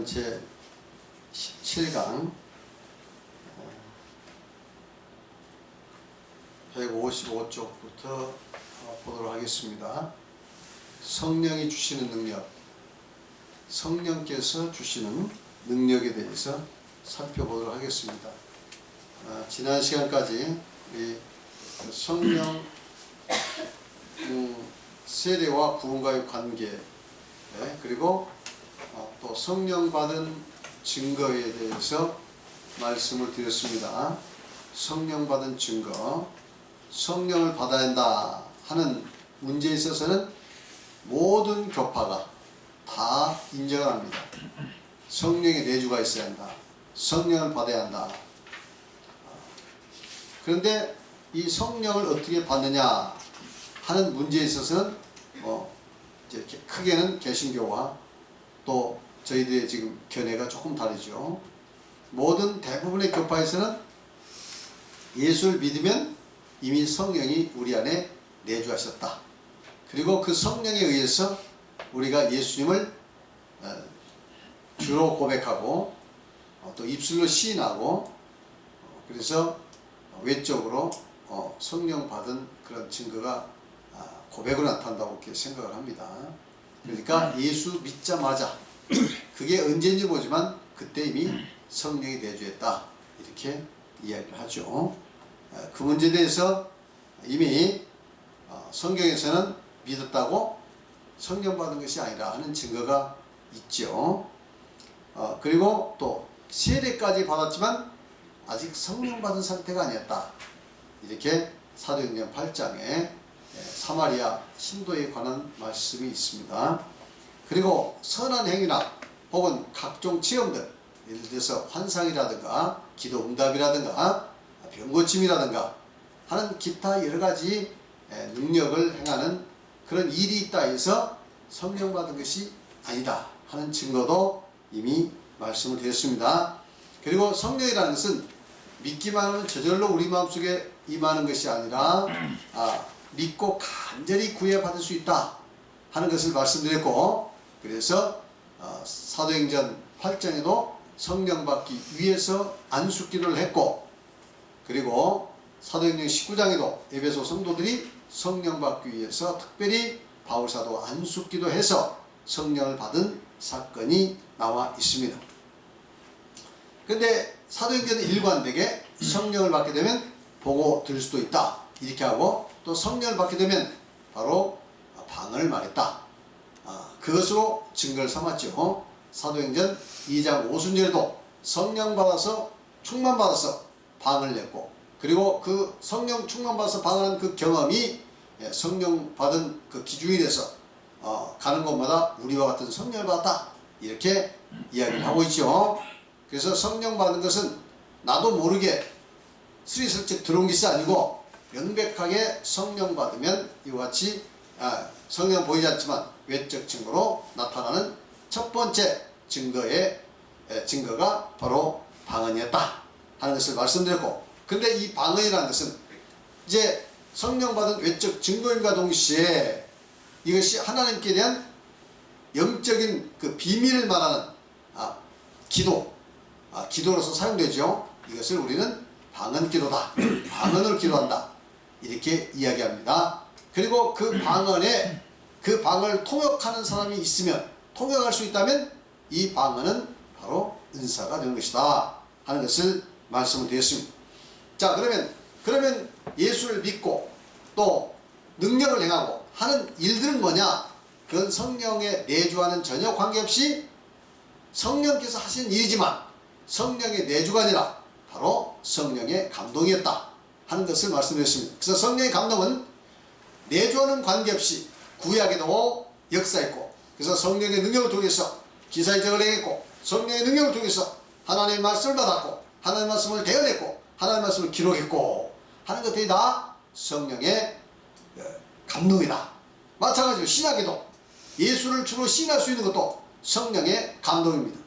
오늘은 제 17강 155쪽부터 보도록 하겠습니다. 성령이 주시는 능력, 성령께서 주시는 능력에 대해서 살펴보도록 하겠습니다. 지난 시간까지 우리 성령 세례와 부흥과의 관계, 그리고 또 성령 받은 증거에 대해서 말씀을 드렸습니다. 성령 받은 증거, 성령을 받아야 한다 하는 문제에 있어서는 모든 교파가 다 인정을 합니다. 성령의 내주가 있어야 한다. 성령을 받아야 한다. 그런데 이 성령을 어떻게 받느냐 하는 문제에 있어서는 이제 크게는 개신교와 또 저희들의 지금 견해가 조금 다르죠. 모든 대부분의 교파에서는 예수를 믿으면 이미 성령이 우리 안에 내주하셨다. 그리고 그 성령에 의해서 우리가 예수님을 주로 고백하고 또 입술로 시인하고 그래서 외적으로 성령 받은 그런 증거가 고백으로 나타난다고 이렇게 생각을 합니다. 그러니까 예수 믿자마자 그게 언제인지 보지만 그때 이미 성령이 내주했다 이렇게 이야기를 하죠. 그 문제에 대해서 이미 성경에서는 믿었다고 성령 받은 것이 아니라 하는 증거가 있죠. 그리고 또 세례까지 받았지만 아직 성령 받은 상태가 아니었다. 이렇게 사도행전 8장에 사마리아 신도에 관한 말씀이 있습니다. 그리고 선한 행위나 혹은 각종 체험들, 예를 들어서 환상이라든가 기도 응답이라든가 병고침이라든가 하는 기타 여러가지 능력을 행하는 그런 일이 있다 해서 성령 받은 것이 아니다 하는 증거도 이미 말씀을 드렸습니다. 그리고 성령이라는 것은 믿기만 하면 저절로 우리 마음속에 임하는 것이 아니라 믿고 간절히 구해받을 수 있다 하는 것을 말씀드렸고, 그래서 사도행전 8장에도 성령 받기 위해서 안수기도를 했고, 그리고 사도행전 19장에도 에베소 성도들이 성령 받기 위해서 특별히 바울사도 안수기도 해서 성령을 받은 사건이 나와 있습니다. 근데 사도행전은 일관되게 성령을 받게 되면 보고 들을 수도 있다 이렇게 하고, 또 성령을 받게 되면 바로 방언을 말했다, 그것으로 증거를 삼았죠. 사도행전 2장 5순절에도 성령 받아서 충만 받아서 방언을 냈고, 그리고 그 성령 충만 받아서 방언한 그 경험이 성령 받은 그 기준이 돼서 가는 곳마다 우리와 같은 성령을 받았다 이렇게 이야기를 하고 있죠. 그래서 성령 받는 것은 나도 모르게 스리슬쩍 들어온 것이 아니고 명백하게 성령 받으면 이와 같이 성령 보이지 않지만 외적 증거로 나타나는 첫 번째 증거가 바로 방언이었다 하는 것을 말씀드렸고, 근데 이 방언이라는 것은 이제 성령 받은 외적 증거인과 동시에 이것이 하나님께 대한 영적인 그 비밀을 말하는 기도로서 사용되죠. 이것을 우리는 방언 기도다, 방언으로 기도한다 이렇게 이야기합니다. 그리고 그 방언을 통역하는 사람이 있으면, 통역할 수 있다면 이 방언은 바로 은사가 되는 것이다 하는 것을 말씀을 드렸습니다. 자, 그러면 예수를 믿고 또 능력을 행하고 하는 일들은 뭐냐? 그건 성령의 내주와는 전혀 관계없이 성령께서 하신 일이지만 성령의 내주가 아니라 바로 성령의 감동이었다 하는 것을 말씀드렸습니다. 그래서 성령의 감동은 내주와는 관계없이 구약에도 역사했고, 그래서 성령의 능력을 통해서 기사의적을 행했고, 성령의 능력을 통해서 하나님의 말씀을 받았고, 하나님의 말씀을 대언했고, 하나님의 말씀을 기록했고 하는 것들이 다 성령의 감동이다. 마찬가지로 신약에도 예수를 주로 시인할 수 있는 것도 성령의 감동입니다.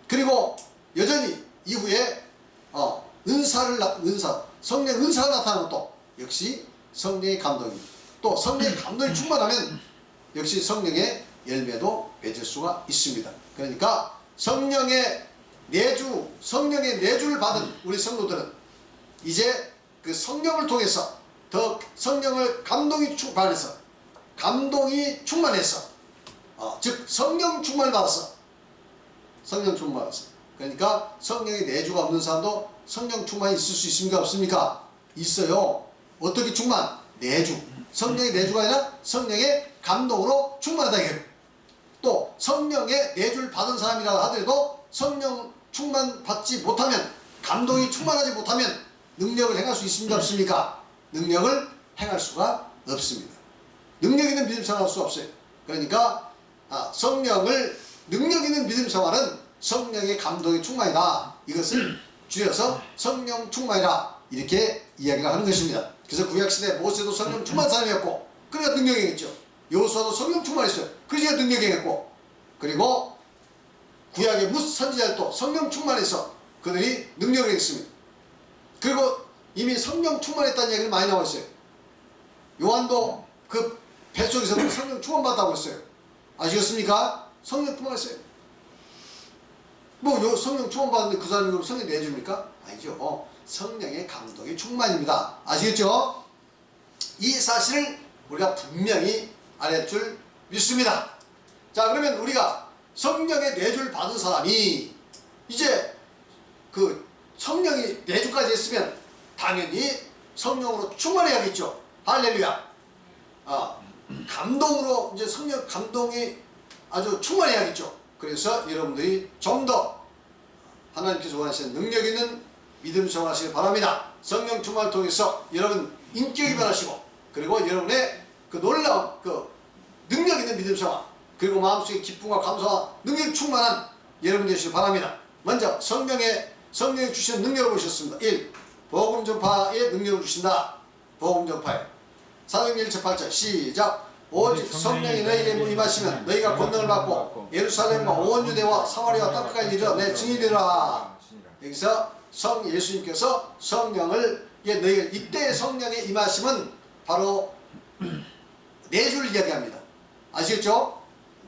그리고 여전히 이후에 성령의 은사가 나타나는 것도 역시 성령의 감동입니다. 또 성령의 감동이 충만하면 역시 성령의 열매도 맺을 수가 있습니다. 그러니까 성령의 내주를 받은 우리 성도들은 이제 그 성령을 통해서 더 성령을 감동이 충만해서 즉 성령 충만을 받았어. 성령 충만 받았어. 그러니까 성령의 내주가 없는 사람도 성령 충만이 있을 수 있습니까? 없습니까? 있어요. 어떻게 충만? 내주. 성령의 내주가 아니라 성령의 감동으로 충만하다 이게. 또 성령의 내주를 받은 사람이라 하더라도 성령 충만 받지 못하면, 감동이 충만하지 못하면 능력을 행할 수 있습니까? 없습니까? 능력을 행할 수가 없습니다. 능력 있는 믿음 생활할 수 없어요. 그러니까 능력 있는 믿음 생활은 성령의 감동의 충만이다. 이것을 줄여서 성령 충만이라 이렇게 이야기를 하는 것입니다. 그래서 구약시대 모세도 성령 충만 사람이었고 그래야 능력이 행했죠. 여호수아도 성령 충만했어요. 그래야 능력이 행했고, 그리고 구약의 선지자들도 성령 충만해서 그들이 능력을 행했습니다. 그리고 이미 성령 충만했다는 얘기를 많이 나와 있어요. 요한도 그 뱃속에서 성령 충만받았다고 했어요. 아시겠습니까? 성령 충만했어요. 성령 충만받았는데 그 사람이 그럼 성령 내줍니까? 아니죠. 성령의 감동이 충만입니다. 아시겠죠? 이 사실을 우리가 분명히 알아야 줄 믿습니다. 자, 그러면 우리가 성령의 내주를 받은 사람이 이제 그 성령이 내주까지 했으면 당연히 성령으로 충만해야겠죠. 할렐루야. 감동으로 이제 성령 감동이 아주 충만해야겠죠. 그래서 여러분들이 좀 더 하나님께서 원하시는 능력 있는 믿음 생활하시길 바랍니다. 성령 충만을 통해서 여러분 인격이 변하시고, 그리고 여러분의 그 놀라운 그 능력 있는 믿음 생활, 그리고 마음속에 기쁨과 감사와 능력이 충만한 여러분 되시길 바랍니다. 먼저 성령이 주시는 능력을 보셨습니다. 1. 복음 전파에 능력을 주신다. 복음 전파에. 사도행전 1장 8절 시작. 오직 성령이 너희에게 임하시면 너희가 권능을 받고 예루살렘과 온 유대와 사마리아와 땅끝까지 이르러 내 증인이라. 여기서 예수님께서 성령을 너희가 이때 성령의 임하심은 바로 내주를 이야기합니다. 아시겠죠?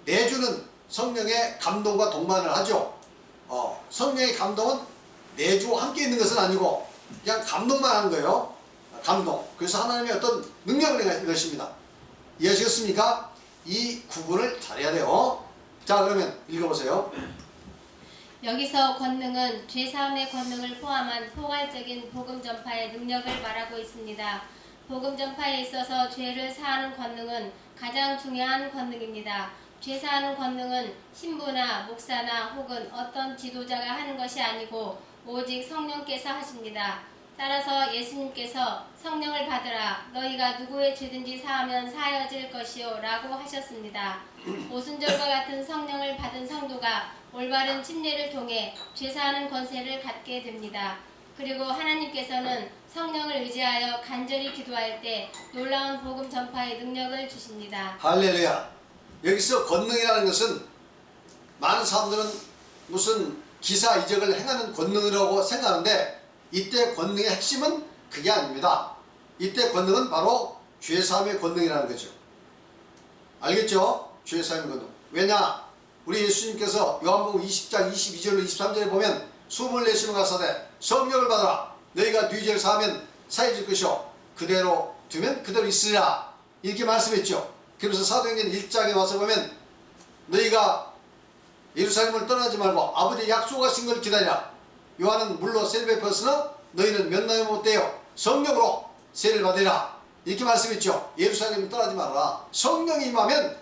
내주는 성령의 감동과 동반을 하죠. 성령의 감동은 내주와 함께 있는 것은 아니고 그냥 감동만 하는 거예요. 감동. 그래서 하나님의 어떤 능력을 행하는 것입니다. 이해하시겠습니까? 이 구분을 잘해야 돼요. 자, 그러면 읽어보세요. 여기서 권능은 죄사함의 권능을 포함한 포괄적인 복음 전파의 능력을 말하고 있습니다. 복음 전파에 있어서 죄를 사하는 권능은 가장 중요한 권능입니다. 죄사하는 권능은 신부나 목사나 혹은 어떤 지도자가 하는 것이 아니고 오직 성령께서 하십니다. 따라서 예수님께서 성령을 받으라, 너희가 누구의 죄든지 사하면 사하여질 것이요 라고 하셨습니다. 오순절과 같은 성령을 받은 성도가 올바른 침례를 통해 죄사하는 권세를 갖게 됩니다. 그리고 하나님께서는 성령을 의지하여 간절히 기도할 때 놀라운 복음 전파의 능력을 주십니다. 할렐루야. 여기서 권능이라는 것은 많은 사람들은 무슨 기사 이적을 행하는 권능이라고 생각하는데, 이때 권능의 핵심은 그게 아닙니다. 이때 권능은 바로 죄사함의 권능이라는 거죠. 알겠죠? 죄사함의 권능. 왜냐? 우리 예수님께서 요한복음 20장 22절로 23절에 보면 숨을 내쉬며 가사대 성령을 받아라. 너희가 네 죄를 사하면 사해질 것이요 그대로 두면 그대로 있으리라. 이렇게 말씀했죠. 그래서 사도행전 1장에 와서 보면 너희가 예루살렘을 떠나지 말고 아버지의 약속하신 걸 기다리라. 요한은 물로 세례를 베었으나 너희는 몇 날이 못되어 성령으로 세례를 받으라. 이렇게 말씀했죠. 예루살렘을 떠나지 말아라. 성령이 임하면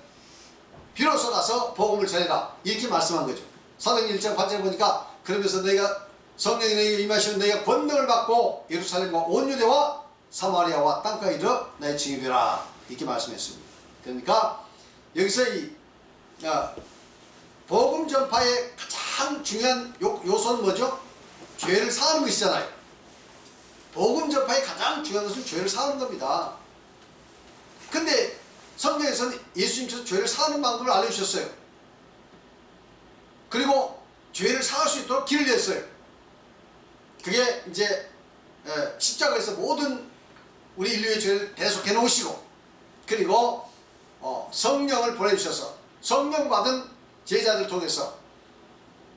비로소 가서 복음을 전해라. 이렇게 말씀한 거죠. 사도행전 1장 8절에 보니까 그러면서 너희가 성령이 너희에게 임하시면 너희가 권능을 받고 예루살렘과 온 유대와 사마리아와 땅까지 이르러 나의 증인이 되라. 이렇게 말씀했습니다. 그러니까 여기서 이 복음 전파의 가장 중요한 요소는 뭐죠? 죄를 사하는 것이잖아요. 복음 전파의 가장 중요한 것은 죄를 사하는 겁니다. 근데 성경에서는 예수님께서 죄를 사하는 방법을 알려주셨어요. 그리고 죄를 사할 수 있도록 길을 냈어요. 그게 이제 십자가에서 모든 우리 인류의 죄를 대속해 놓으시고, 그리고 성령을 보내주셔서 성령 받은 제자들 통해서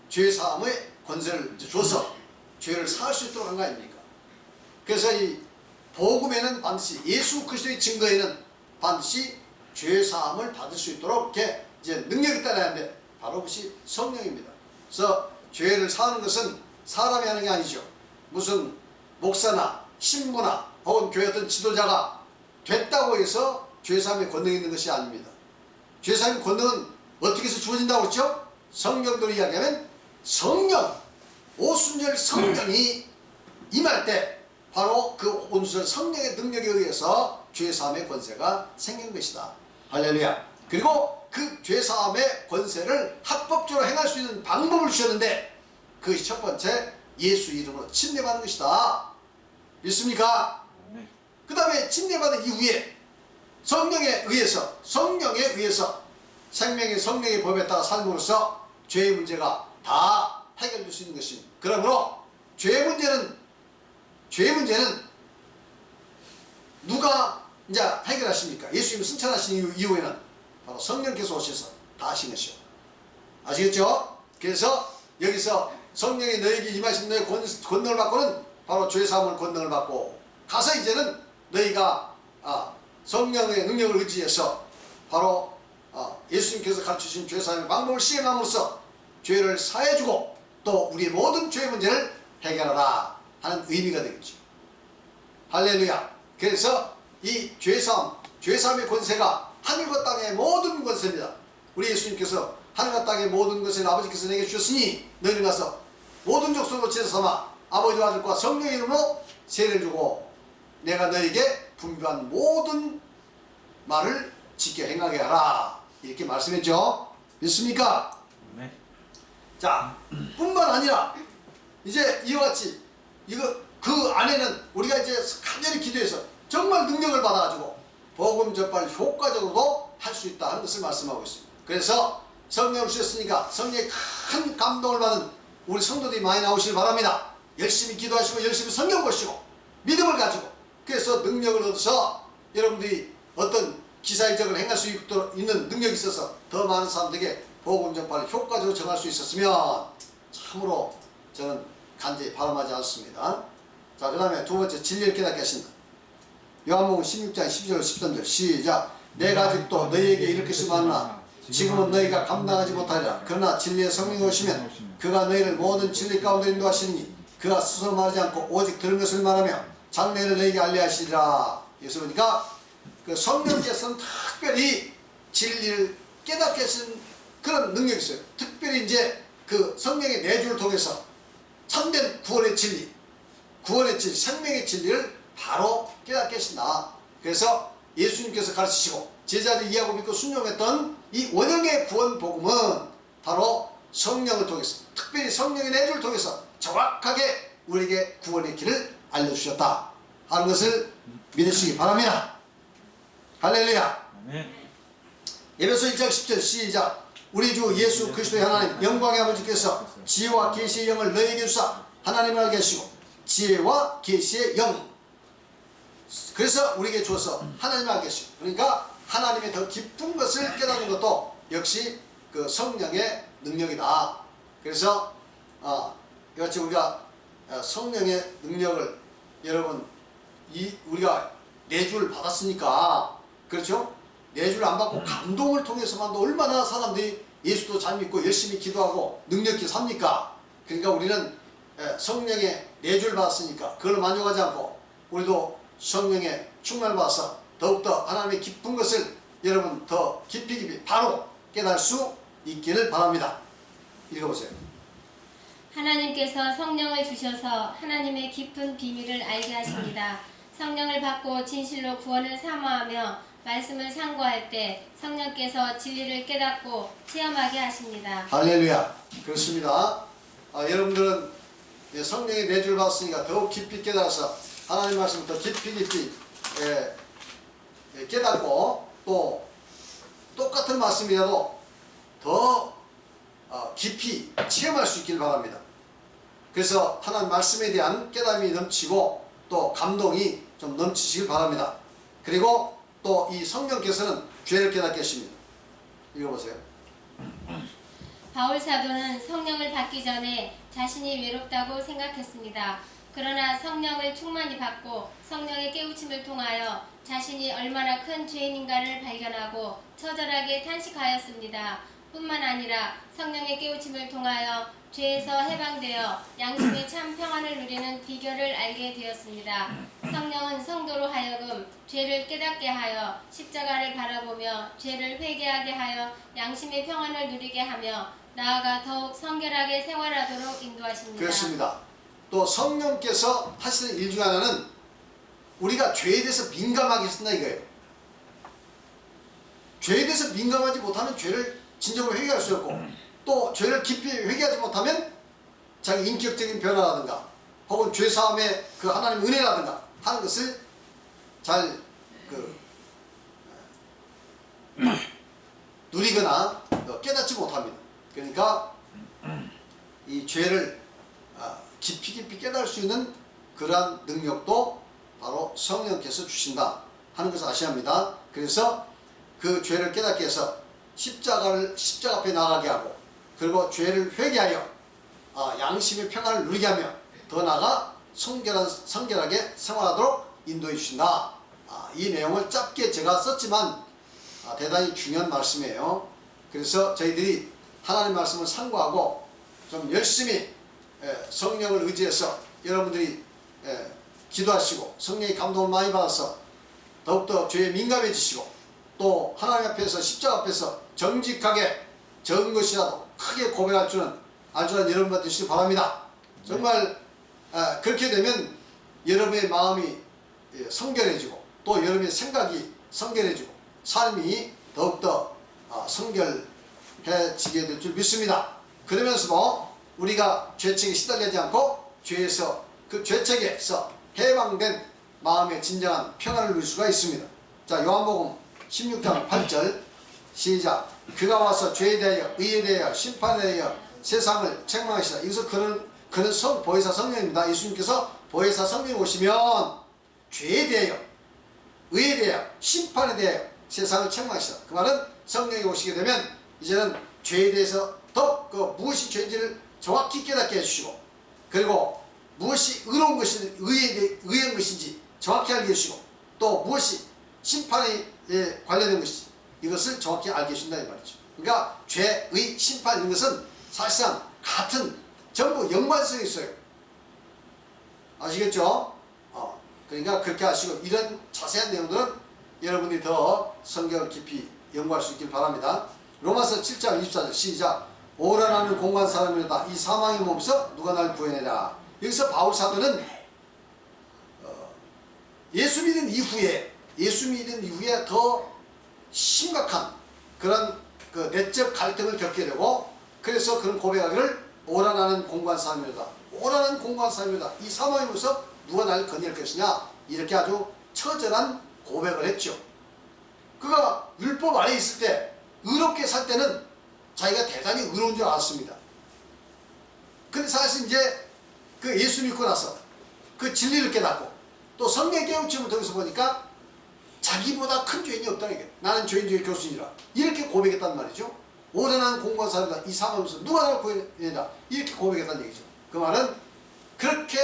죄 사함의 권세를 줘서 죄를 사할 수 있도록 한 거 아닙니까? 그래서 이 복음에는 반드시 예수 그리스도의 증거에는 반드시 죄 사함을 받을 수 있도록 이렇게 이제 능력이 따라야 하는데 바로 그것이 성령입니다. 그래서 죄를 사하는 것은 사람이 하는 게 아니죠. 무슨 목사나 신부나 혹은 교회 어떤 지도자가 됐다고 해서 죄 사함의 권능이 있는 것이 아닙니다. 죄 사함의 권능은 어떻게 해서 주어진다고 그랬죠? 성경대로 이야기하면 성령, 오순절 성령이 임할 때 바로 그 온순절 성령의 능력에 의해서 죄사함의 권세가 생긴 것이다. 할렐루야. 그리고 그 죄사함의 권세를 합법적으로 행할 수 있는 방법을 주셨는데 그것이 첫 번째 예수 이름으로 침례받는 것이다. 믿습니까? 그 다음에 침례받은 이후에 성령에 의해서 생명의 성령의 법에 따라 삶으로써 죄의 문제가 다 해결될 수 있는 것입니다. 그러므로 죄의 문제는 누가 이제 해결하십니까? 예수님이 승천하신 이후에는 바로 성령께서 오셔서 다 하신 것이요. 아시겠죠? 그래서 여기서 성령이 너에게 임하신 너의 권능을 받고는 바로 죄사함을 권능을 받고 가서 이제는 너희가 성령의 능력을 의지해서 바로 예수님께서 가르치신 죄사함의 방법을 시행함으로써 죄를 사해주고 또 우리의 모든 죄의 문제를 해결하라 하는 의미가 되겠죠. 할렐루야. 그래서 이 죄사함의 권세가 하늘과 땅의 모든 권세입니다. 우리 예수님께서 하늘과 땅의 모든 것을 아버지께서 내게 주셨으니 너희는 가서 모든 족속으로 제사 삼아 아버지와 아들과 성령의 이름으로 세례를 주고 내가 너에게 분부한 모든 말을 지켜 행하게 하라. 이렇게 말씀했죠. 믿습니까? 네. 자, 뿐만 아니라 이제 이와 같이 그 안에는 우리가 이제 간절히 기도해서 정말 능력을 받아가지고 복음 전파를 효과적으로도 할 수 있다 하는 것을 말씀하고 있습니다. 그래서 성령을 주셨으니까 성령의 큰 감동을 받은 우리 성도들이 많이 나오시길 바랍니다. 열심히 기도하시고 열심히 성경 보시고 믿음을 가지고 그래서 능력을 얻어서 여러분들이 어떤 기사의적을 행할 수 있는 능력이 있어서 더 많은 사람들에게 복음 전파를 효과적으로 전할 수 있었으면 참으로 저는 간절히 바람하지 않습니다. 자, 그 다음에 두 번째 진리를 깨닫게 하신다. 요한복음 16장 12절 13절 시작. 내가 아직도 너희에게 이렇게 쓰마나 지금은 너희가 감당하지 못하리라. 그러나 진리의 성령이 오시면 그가 너희를 모든 진리 가운데 인도하시니 그가 스스로 말하지 않고 오직 들은 것을 말하며 장래를 너희에게 알려하시리라. 그래서 보니까 그 성령께서는 특별히 진리를 깨닫게 하신 그런 능력이 있어요. 특별히 이제 그 성령의 내주를 통해서 참된 구원의 진리, 생명의 진리를 바로 깨닫게 하신다. 그래서 예수님께서 가르치시고 제자들이 이해하고 믿고 순종했던 이 원형의 구원 복음은 바로 성령을 통해서, 특별히 성령의 내주를 통해서 정확하게 우리에게 구원의 길을 알려주셨다 하는 것을 믿으시기 바랍니다. 할렐루야. 에베소 1장 10절 시작. 우리 주 예수 그리스도의 하나님 영광의 아버지께서 지혜와 계시의 영을 너희에게 주사 하나님을 알게 하시고 지혜와 계시의 영, 그래서 우리에게 주어서 하나님을 알게 하시고, 그러니까 하나님의 더 깊은 것을 깨닫는 것도 역시 그 성령의 능력이다. 그래서 이같이 우리가 성령의 능력을 여러분 우리가 내주를 받았으니까, 그렇죠? 내주를 안 받고 감동을 통해서만도 얼마나 사람들이 예수도 잘 믿고 열심히 기도하고 능력있게 삽니까? 그러니까 우리는 성령의 내주를 받았으니까 그걸 만족하지 않고 우리도 성령의 충만을 받아서 더욱더 하나님의 깊은 것을 여러분 더 깊이 바로 깨달을 수 있기를 바랍니다. 읽어보세요. 하나님께서 성령을 주셔서 하나님의 깊은 비밀을 알게 하십니다. 성령을 받고 진실로 구원을 사모하며 말씀을 상고할 때 성령께서 진리를 깨닫고 체험하게 하십니다. 할렐루야. 그렇습니다. 여러분들은 성령의 내주를 받았으니까 더욱 깊이 깨달아서 하나님 말씀을 더 깊이 깨닫고 또 똑같은 말씀이라도 더 깊이 체험할 수 있길 바랍니다. 그래서 하나님 말씀에 대한 깨달음이 넘치고 또 감동이 좀 넘치시길 바랍니다. 그리고 또 이 성령께서는 죄를 깨닫게 하십니다. 읽어보세요. 바울 사도는 성령을 받기 전에 자신이 외롭다고 생각했습니다. 그러나 성령을 충만히 받고 성령의 깨우침을 통하여 자신이 얼마나 큰 죄인인가를 발견하고 처절하게 탄식하였습니다. 뿐만 아니라 성령의 깨우침을 통하여 죄에서 해방되어 양심의 참 평안을 누리는 비결을 알게 되었습니다. 성령은 성도로 하여금 죄를 깨닫게 하여 십자가를 바라보며 죄를 회개하게 하여 양심의 평안을 누리게 하며 나아가 더욱 성결하게 생활하도록 인도하십니다. 그렇습니다. 또 성령께서 하시는 일 중 하나는 우리가 죄에 대해서 민감하게 쓴다 이거예요. 죄에 대해서 민감하지 못하면 죄를 진정으로 회개할 수 없고, 또 죄를 깊이 회개하지 못하면 자기 인격적인 변화라든가 혹은 죄사함의 그 하나님의 은혜라든가 하는 것을 잘 누리거나 깨닫지 못합니다. 그러니까 이 죄를 깊이 깨달을 수 있는 그러한 능력도 바로 성령께서 주신다 하는 것을 아셔야 합니다. 그래서 그 죄를 깨닫게 해서 십자가 앞에 나가게 하고, 그리고 죄를 회개하여 양심의 평안을 누리게 하며 더 나아가 성결하게 생활하도록 인도해 주신다. 이 내용을 짧게 제가 썼지만 대단히 중요한 말씀이에요. 그래서 저희들이 하나님 말씀을 상고하고 좀 열심히 성령을 의지해서 여러분들이 기도하시고 성령의 감동을 많이 받아서 더욱더 죄에 민감해지시고, 또 하나님 앞에서 십자가 앞에서 정직하게 적은 것이라도 크게 고백할 줄은 알줄한 여러분들 되시기 바랍니다. 정말 그렇게 되면 여러분의 마음이 성결해지고, 또 여러분의 생각이 성결해지고, 삶이 더욱더 성결해지게 될 줄 믿습니다. 그러면서도 우리가 죄책에 시달리지 않고 죄에서 그 죄책에서 해방된 마음의 진정한 평안을 누릴 수가 있습니다. 자, 요한복음 16장 8절 시작. 그가 와서 죄에 대하여 의에 대하여 심판에 대하여 세상을 책망하시다. 여기서 그는 보혜사 성령입니다. 예수님께서 보혜사 성령이 오시면 죄에 대하여 의에 대하여 심판에 대하여 세상을 책망하시다. 그 말은 성령이 오시게 되면 이제는 죄에 대해서 더 무엇이 죄인지를 정확히 깨닫게 해주시고, 그리고 무엇이 의로운 것인지 의한 것인지 정확히 알게 해주시고, 또 무엇이 심판에 관련된 것인지 이것을 정확히 알게 해준다 이 말이죠. 그러니까 죄, 의, 심판 이런 것은 사실상 같은 전부 연관성이 있어요. 아시겠죠? 그러니까 그렇게 하시고, 이런 자세한 내용들은 여러분들이 더 성경을 깊이 연구할 수 있길 바랍니다. 로마서 7장 24절 시작. 오라나는 공고한 사람이다. 이 사망의 몸에서 누가 날 구해내랴. 여기서 바울 사도는 예수 믿은 이후에 더 심각한 그런 그 내적 갈등을 겪게 되고, 그래서 그런 고백하기를 오라나는 공고한 사람이다. 오라는 공고한 사람이다. 이 사망의 몸에서 누가 날 건질 것이냐. 이렇게 아주 처절한 고백을 했죠. 그가 율법 아래 있을 때, 의롭게 살 때는 자기가 대단히 의로운 줄 알았습니다. 근데 사실 이제 그 예수 믿고 나서 그 진리를 깨닫고 또 성령의 깨우침을 통해서 보니까 자기보다 큰 죄인이 없다는 게, 나는 죄인 중에 교수이라 이렇게 고백했단 말이죠. 오래난 공고한 사람이다. 이 사망에서 누가 나를 구해내라. 이렇게 고백했다는 얘기죠. 그 말은 그렇게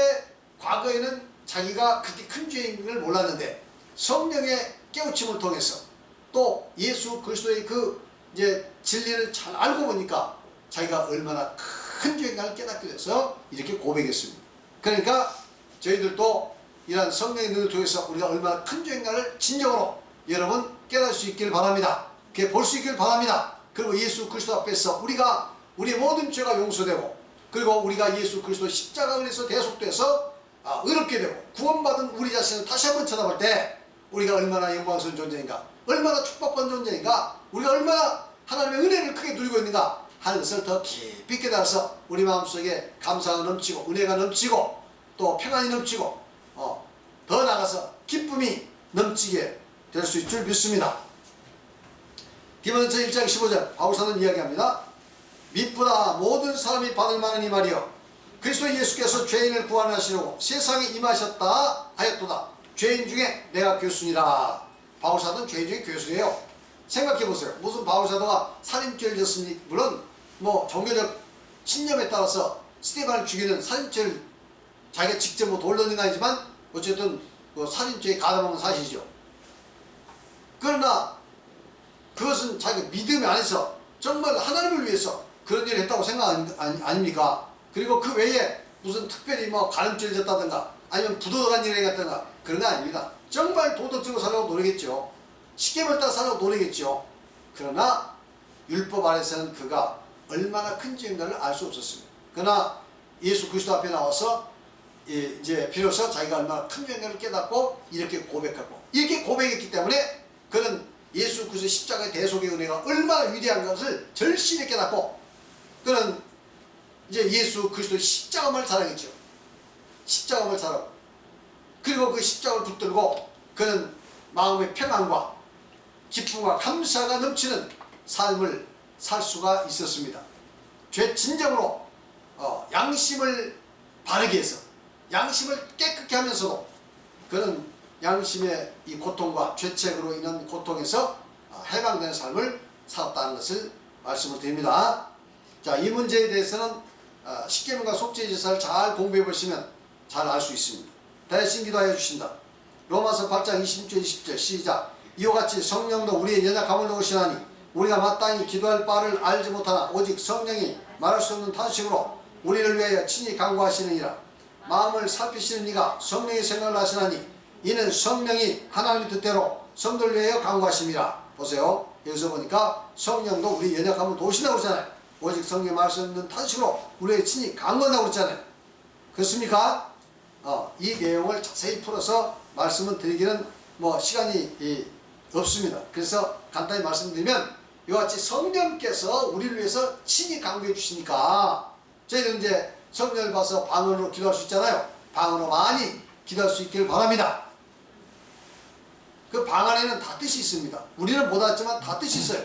과거에는 자기가 그렇게 큰 죄인을 몰랐는데 성령의 깨우침을 통해서 또 예수 그리스도의 그 이제 진리를 잘 알고 보니까 자기가 얼마나 큰 죄인가를 깨닫게 돼서 이렇게 고백했습니다. 그러니까 저희들도 이러한 성령의 눈을 통해서 우리가 얼마나 큰 죄인가를 진정으로 여러분 깨달을 수 있길 바랍니다. 그게 볼 수 있길 바랍니다. 그리고 예수 그리스도 앞에서 우리의 모든 죄가 용서되고, 그리고 우리가 예수 그리스도 십자가를 해서 대속돼서 의롭게 되고 구원받은 우리 자신을 다시 한번 쳐다볼 때 우리가 얼마나 영광스러운 존재인가, 얼마나 축복받은 존재인가, 우리가 얼마나 하나님의 은혜를 크게 누리고 있는가 하는 것을 더 깊이 깨달아서 우리 마음속에 감사가 넘치고 은혜가 넘치고 또 평안이 넘치고 더 나아가서 기쁨이 넘치게 될 수 있을 줄 믿습니다. 디모데전서 1장 15절 바울사는 이야기합니다. 믿보다 모든 사람이 받을 만한 이 말이여, 그리스도 예수께서 죄인을 구원하시려고 세상에 임하셨다 하였도다. 죄인 중에 내가 교수니라. 바울사도는 죄인 중에 교수예요. 생각해보세요. 무슨 바울사도가 살인죄를 졌습니까? 물론 뭐 종교적 신념에 따라서 스테반을 죽이는 살인죄를 자기가 직접 뭐 돌려는 건 아니지만 어쨌든 그 살인죄에 가담한 건 사실이죠. 그러나 그것은 자기 믿음 안에서 정말 하나님을 위해서 그런 일을 했다고 생각 아닙니까? 그리고 그 외에 무슨 특별히 뭐 가늠죄를 졌다든가 아니면 부도덕한 일을 했다든가 그런 거 아닙니다. 정말 도덕적으로 살려고 노력했죠. 십계명을 따라 살려고 노력했죠. 그러나 율법 아래서는 그가 얼마나 큰 죄인가를 알 수 없었습니다. 그러나 예수 그리스도 앞에 나와서 이제 비로소 자기가 얼마나 큰 죄인가를 깨닫고 이렇게 고백하고 이렇게 고백했기 때문에 그는 예수 그리스도 십자가의 대속의 은혜가 얼마나 위대한 것을 절실히 깨닫고 그는 이제 예수 그리스도의 십자가를 사랑했죠. 십자가를 사랑. 그리고 그 십자가를 붙들고 그는 마음의 평안과 기쁨과 감사가 넘치는 삶을 살 수가 있었습니다. 죄 진정으로 양심을 바르게 해서 양심을 깨끗게 하면서도 그는 양심의 이 고통과 죄책으로 인한 고통에서 해방되는 삶을 살았다는 것을 말씀을 드립니다. 자, 이 문제에 대해서는 십계명과 속죄제사를 잘 공부해 보시면 잘 알 수 있습니다. 대신 기도하여 주신다. 로마서 8장 26절 20절 시작. 이와 같이 성령도 우리의 연약함을 도우시나니 우리가 마땅히 기도할 바를 알지 못하나 오직 성령이 말할 수 없는 탄식으로 우리를 위하여 친히 간구하시느니라. 마음을 살피시는 이가 성령의 생각을 하시나니 이는 성령이 하나님의 뜻대로 성도를 위하여 간구하심이라. 보세요. 여기서 보니까 성령도 우리 연약함을 도우신다고 그러잖아요. 오직 성령의 말할 수 없는 탄식으로 우리에게 친히 간구한다고 그랬잖아요. 그렇습니까? 이 내용을 자세히 풀어서 말씀을 드리기는 뭐 시간이 없습니다. 그래서 간단히 말씀드리면 이와 같이 성령께서 우리를 위해서 친히 간구해 주시니까 저희는 이제 성령을 봐서 방언으로 기도할 수 있잖아요. 방언으로 많이 기도할 수 있기를 바랍니다. 그 방 안에는 다 뜻이 있습니다. 우리는 못 알지만 다 뜻이 있어요.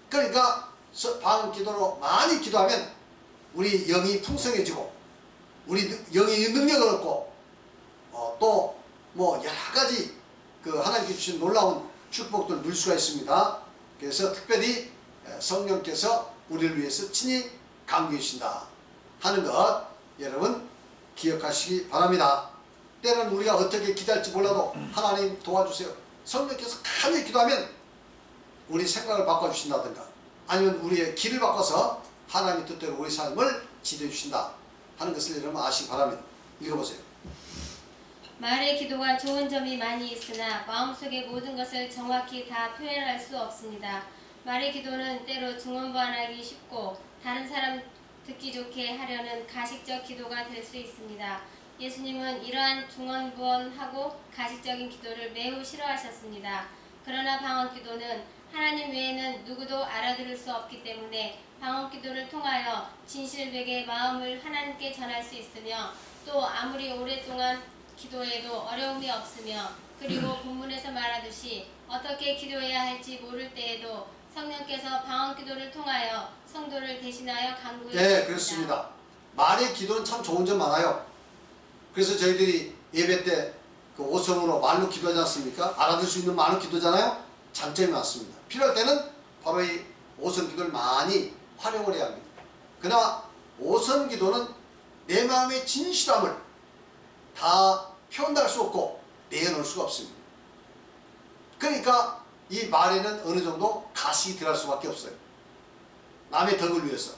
그러니까 방언 기도로 많이 기도하면 우리 영이 풍성해지고 우리 영의 능력을 얻고 또 뭐 여러 가지 그 하나님께 주신 놀라운 축복들을 누릴 수가 있습니다. 그래서 특별히 성령께서 우리를 위해서 친히 간구해 주신다 하는 것 여러분 기억하시기 바랍니다. 때는 우리가 어떻게 기도할지 몰라도 하나님 도와주세요. 성령께서 간절히 기도하면 우리 생각을 바꿔주신다든가 아니면 우리의 길을 바꿔서 하나님의 뜻대로 우리 삶을 지도해 주신다 하는 것을 여러분 아시기 바랍니다. 읽어보세요. 말의 기도가 좋은 점이 많이 있으나 마음속의 모든 것을 정확히 다 표현할 수 없습니다. 말의 기도는 때로 중언부언하기 쉽고 다른 사람 듣기 좋게 하려는 가식적 기도가 될 수 있습니다. 예수님은 이러한 중언부언하고 가식적인 기도를 매우 싫어하셨습니다. 그러나 방언 기도는 하나님 외에는 누구도 알아들을 수 없기 때문에 방언 기도를 통하여 진실되게 마음을 하나님께 전할 수 있으며 또 아무리 오랫동안 기도해도 어려움이 없으며 그리고 본문에서 말하듯이 어떻게 기도해야 할지 모를 때에도 성령께서 방언 기도를 통하여 성도를 대신하여 간구해 주십니다. 네, 그렇습니다. 말의 기도는 참 좋은 점 많아요. 그래서 저희들이 예배 때 그 오성으로 말로 기도하지 않습니까? 알아들 수 있는 말로 기도잖아요. 장점이 많습니다. 필요할 때는 바로 이 오성 기도를 많이 활용을 해야 합니다. 그러나 오성 기도는 내 마음의 진실함을 다 표현할 수 없고 내어놓을 수가 없습니다. 그러니까 이 말에는 어느 정도 가식이 들어갈 수밖에 없어요. 남의 덕을 위해서.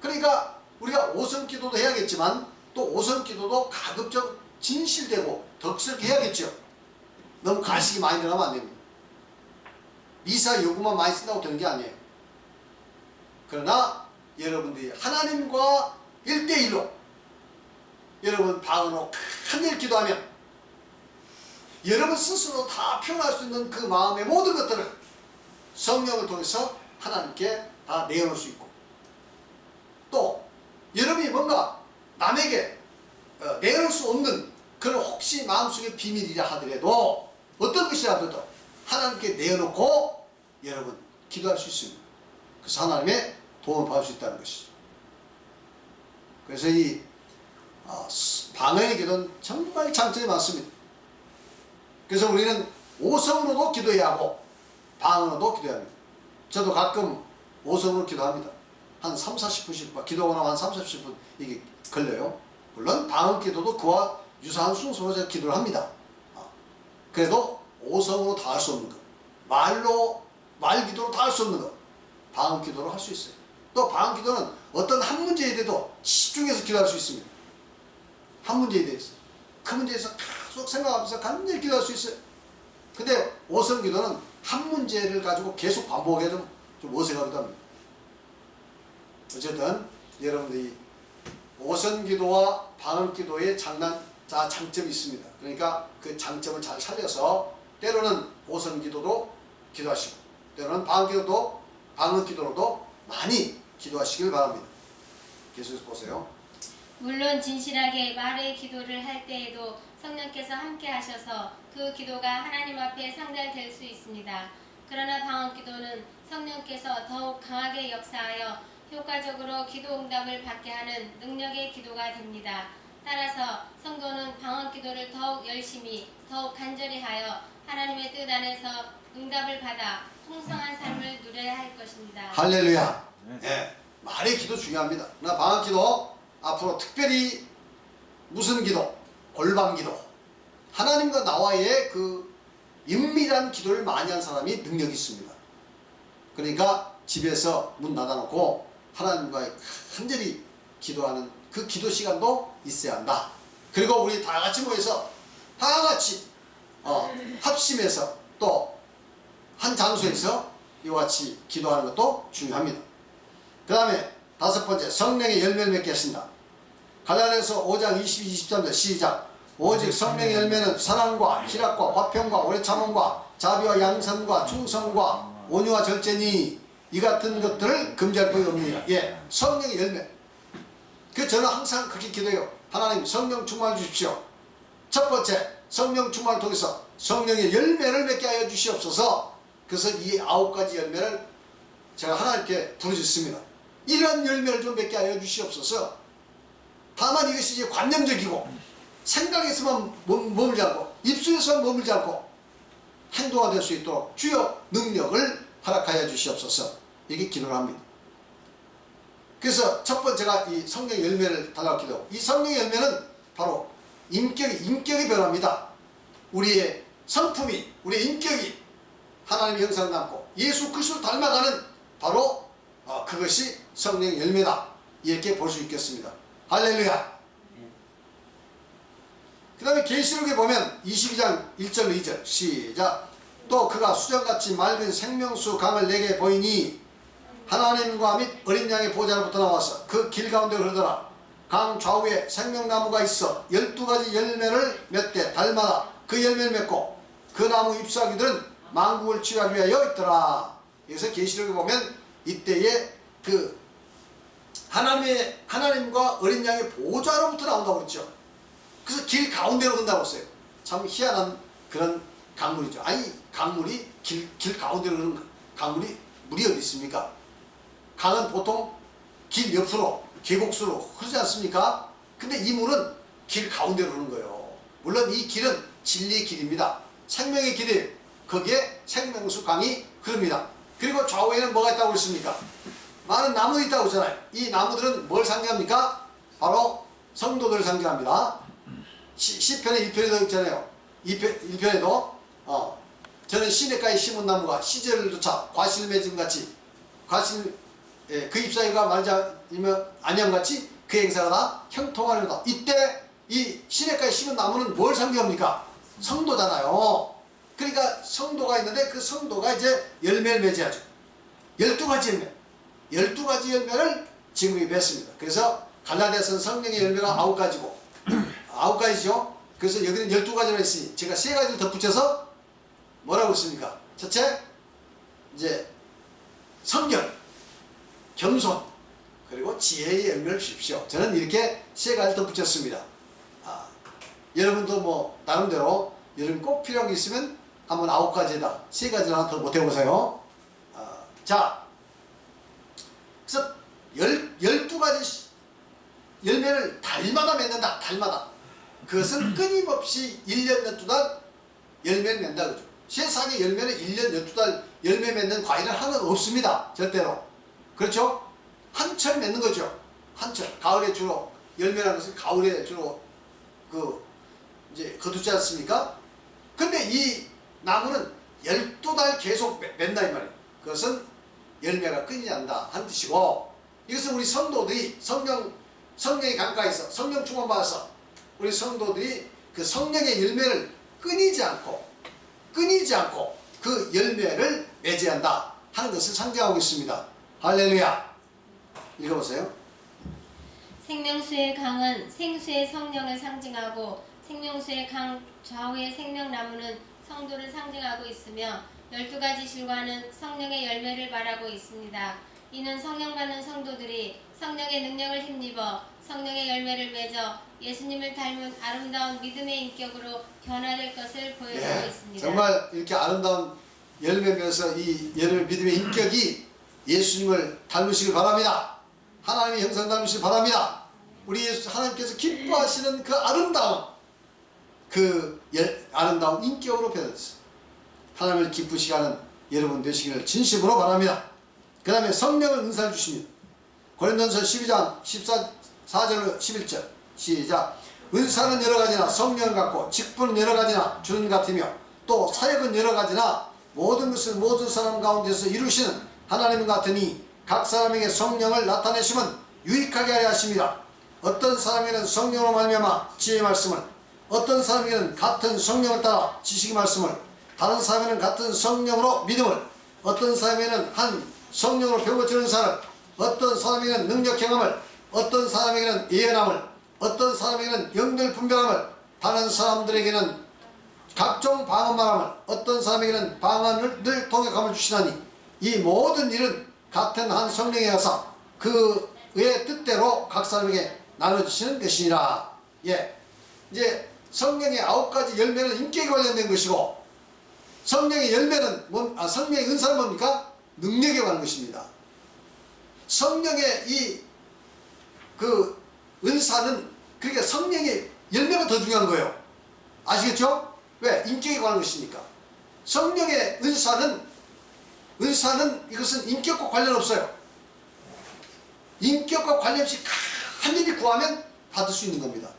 그러니까 우리가 오성 기도도 해야겠지만 또 오성 기도도 가급적 진실되고 덕스럽게 해야겠죠. 너무 가식이 많이 들어가면 안 됩니다. 미사 요구만 많이 쓴다고 되는 게 아니에요. 그러나 여러분들이 하나님과 1대1로 여러분 방언으로 큰일 기도하면 여러분 스스로 다 표현할 수 있는 그 마음의 모든 것들을 성령을 통해서 하나님께 다 내어놓을 수 있고 또 여러분이 뭔가 남에게 내어놓을 수 없는 그런 혹시 마음속의 비밀이라 하더라도 어떤 것이라도 하나님께 내어놓고 여러분 기도할 수 있습니다. 그래서 하나님의 도움을 받을 수 있다는 것이죠. 그래서 이 방언의 기도는 정말 장점이 많습니다. 그래서 우리는 오성으로도 기도해야 하고 방언으로도 기도해야 합니다. 저도 가끔 오성으로 기도합니다. 한 3, 40분씩 기도하고 나면 한 3, 40분 이게 걸려요. 물론 방언 기도도 그와 유사한 순서로 제가 기도를 합니다. 그래도 오성으로 다 할 수 없는 것, 말 기도로 다 할 수 없는 것, 방언 기도로 할 수 있어요. 또 방언 기도는 어떤 한 문제에 대해도 집중해서 기도할 수 있습니다. 한 문제에 대해서 그 문제에서 계속 생각하면서 간절히 기도할 수 있어요. 근데 오성 기도는 한 문제를 가지고 계속 반복해 좀 어색하기도 합니다. 어쨌든 여러분들이 오성 기도와 방언 기도의 장점이 있습니다. 그러니까 그 장점을 잘 살려서 때로는 오성 기도로 기도하시고 때로는 방언 기도로도 많이 기도하시길 바랍니다. 계속해서 보세요. 물론 진실하게 말의 기도를 할 때에도 성령께서 함께 하셔서 그 기도가 하나님 앞에 상달될 수 있습니다. 그러나 방언 기도는 성령께서 더욱 강하게 역사하여 효과적으로 기도 응답을 받게 하는 능력의 기도가 됩니다. 따라서 성도는 방언 기도를 더욱 열심히 더욱 간절히 하여 하나님의 뜻 안에서 응답을 받아 풍성한 삶을 누려야 할 것입니다. 할렐루야. 네. 말의 기도 중요합니다. 그러나 방언 기도 앞으로 특별히 무슨 기도? 올방 기도. 하나님과 나와의 그 은밀한 기도를 많이 한 사람이 능력이 있습니다. 그러니까 집에서 문 닫아놓고 하나님과 간절히 기도하는 그 기도 시간도 있어야 한다. 그리고 우리 다 같이 모여서 다 같이 합심해서 또 한 장소에서 이와 같이 기도하는 것도 중요합니다. 그 다음에 다섯 번째, 성령의 열매를 맺게 하신다. 갈라디아서 5장 22, 23절 시작. 오직 성령의 열매는 사랑과 희락과 화평과 오래 참음과 자비와 양선과 충성과 온유와 절제니 이 같은 것들을 금지할 법이 없느니라. 예, 성령의 열매. 그 저는 항상 그렇게 기도해요. 하나님 성령 충만해 주십시오. 첫 번째, 성령 충만을 통해서 성령의 열매를 맺게 하여 주시옵소서. 그래서 이 9가지 열매를 제가 하나님께 부르짖습니다. 이런 열매를 좀 맺게 하여 주시옵소서. 다만 이것이 이제 관념적이고 생각에서만 머물지 않고 입술에서만 머물지 않고 행동화될 수 있도록 주여 능력을 허락하여 주시옵소서. 이게 기도를 합니다. 그래서 첫 번째가 이 성령의 열매를 달라고 기도하고, 이 성령의 열매는 바로 인격이 변합니다. 우리의 성품이, 우리의 인격이 하나님의 형상을 담고 예수 그리스도를 닮아가는 바로 그것이 성령의 열매다. 이렇게 볼 수 있겠습니다. 할렐루야. 그 다음에 계시록에 보면 22장 1절 2절 시작. 또 그가 수정같이 맑은 생명수 강을 내게 보이니 하나님과 및 어린 양의 보좌로부터 나와서 그 길 가운데 흐르더라. 강 좌우에 생명나무가 있어 12가지 열매를 맺되 달마다 그 열매를 맺고 그 나무 잎사귀들은 만국을 치유하기 위하여 있더라. 그래서 계시록에 보면 이때에 그 하나님과 어린 양의 보좌로부터 나온다고 했죠. 그래서 길 가운데로 흐른다고 했어요. 참 희한한 그런 강물이죠. 아니 강물이 길 가운데로 흐르는 강물이 물이 어디 있습니까? 강은 보통 길 옆으로 계곡수로 흐르지 않습니까? 근데 이 물은 길 가운데로 흐르는 거예요. 물론 이 길은 진리의 길입니다. 생명의 길이에요. 거기에 생명수 강이 흐릅니다. 그리고 좌우에는 뭐가 있다고 그랬습니까? 많은 나무들이 있다고 했잖아요. 이 나무들은 뭘 상징합니까? 바로 성도들을 상징합니다. 시편에 1편에도 있잖아요. 1편에도 저는 시냇가에 심은 나무가 시절을 쫓아 과실을 맺음 같이 그 잎사귀가 말지 아니함같이 그 행사가 다 형통하려다. 이때 이 시냇가에 심은 나무는 뭘 상징합니까? 성도잖아요. 그러니까 성도가 있는데 그 성도가 이제 열매를 맺어야죠. 12가지 열매. 12가지 열매를 지금 맺습니다. 그래서 갈라디아서는 성령의 열매가 9가지고 9가지죠. 그래서 여기는 12가지로 했으니 제가 3가지를 덧붙여서 뭐라고 했습니까? 첫째, 이제 성결, 겸손, 그리고 지혜의 열매를 주십시오. 저는 이렇게 3가지를 덧붙였습니다. 여러분도 뭐 나름대로 여러분 꼭 필요한 게 있으면 한번 9가지에다 3가지를 하나 더 못해보세요. 자, 그래서 12가지 열매를 달마다 맺는다. 달마다. 그것은 끊임없이 1년 12달 열매를 맺는다. 그죠? 세상의 열매는 1년 12달 열매 맺는 과일은 하나도 없습니다. 절대로. 그렇죠? 한철 맺는 거죠. 한철. 가을에 주로 열매라는 것은 가을에 주로 이제 거두지 않습니까? 근데 이 나무는 12달 계속 맺는다 이 말이에요. 그것은 열매가 끊이지 않는다 하는 뜻이고, 이것은 우리 성도들이 성령의 강가에서 성령 충만받아서 우리 성도들이 그 성령의 열매를 끊이지 않고 그 열매를 맺어야 한다 하는 것을 상징하고 있습니다. 할렐루야. 읽어보세요. 생명수의 강은 생수의 성령을 상징하고 생명수의 강 좌우의 생명나무는 성도를 상징하고 있으며 12가지 실과는 성령의 열매를 말하고 있습니다. 이는 성령받는 성도들이 성령의 능력을 힘입어 성령의 열매를 맺어 예수님을 닮은 아름다운 믿음의 인격으로 변화될 것을 보여주고 있습니다. 정말 이렇게 아름다운 열매면서 이 믿음의 인격이 예수님을 닮으시길 바랍니다. 하나님의 형상 닮으시길 바랍니다. 우리 하나님께서 기뻐하시는 그 아름다운 인격으로 변화됐어요. 하나님을 기쁘시게 하는 여러분 되시기를 진심으로 바랍니다. 그 다음에 성령을 은사를 주십니다. 고린도전서 12장 14절로 11절 시작. 은사는 여러 가지나 성령은 같고 직분은 여러 가지나 주는 같으며 또 사역은 여러 가지나 모든 것을 모든 사람 가운데서 이루시는 하나님은 같으니 각 사람에게 성령을 나타내심은 유익하게 하려 하십니다. 어떤 사람에게는 성령으로 말미암아 지혜의 말씀을, 어떤 사람에게는 같은 성령을 따라 지식의 말씀을, 다른 사람에게는 같은 성령으로 믿음을, 어떤 사람에게는 한 성령으로 병고치는 사람, 어떤 사람에게는 능력 행함을, 어떤 사람에게는 예언함을, 어떤 사람에게는 영들 분별함을, 다른 사람들에게는 각종 방언 말함을, 어떤 사람에게는 방언을 늘 통역함을 주시나니 이 모든 일은 같은 한 성령에 의해서 그의 뜻대로 각 사람에게 나눠주시는 것이니라. 예, 이제 성령의 9가지 열매는 인격에 관련된 것이고, 성령의 열매는 성령의 은사는 뭡니까? 능력에 관한 것입니다. 성령의 은사는, 그러니까 성령의 열매가 더 중요한 거예요. 아시겠죠? 왜? 인격에 관한 것이니까. 성령의 은사는 이것은 인격과 관련 없어요. 인격과 관련 없이 간절히 구하면 받을 수 있는 겁니다.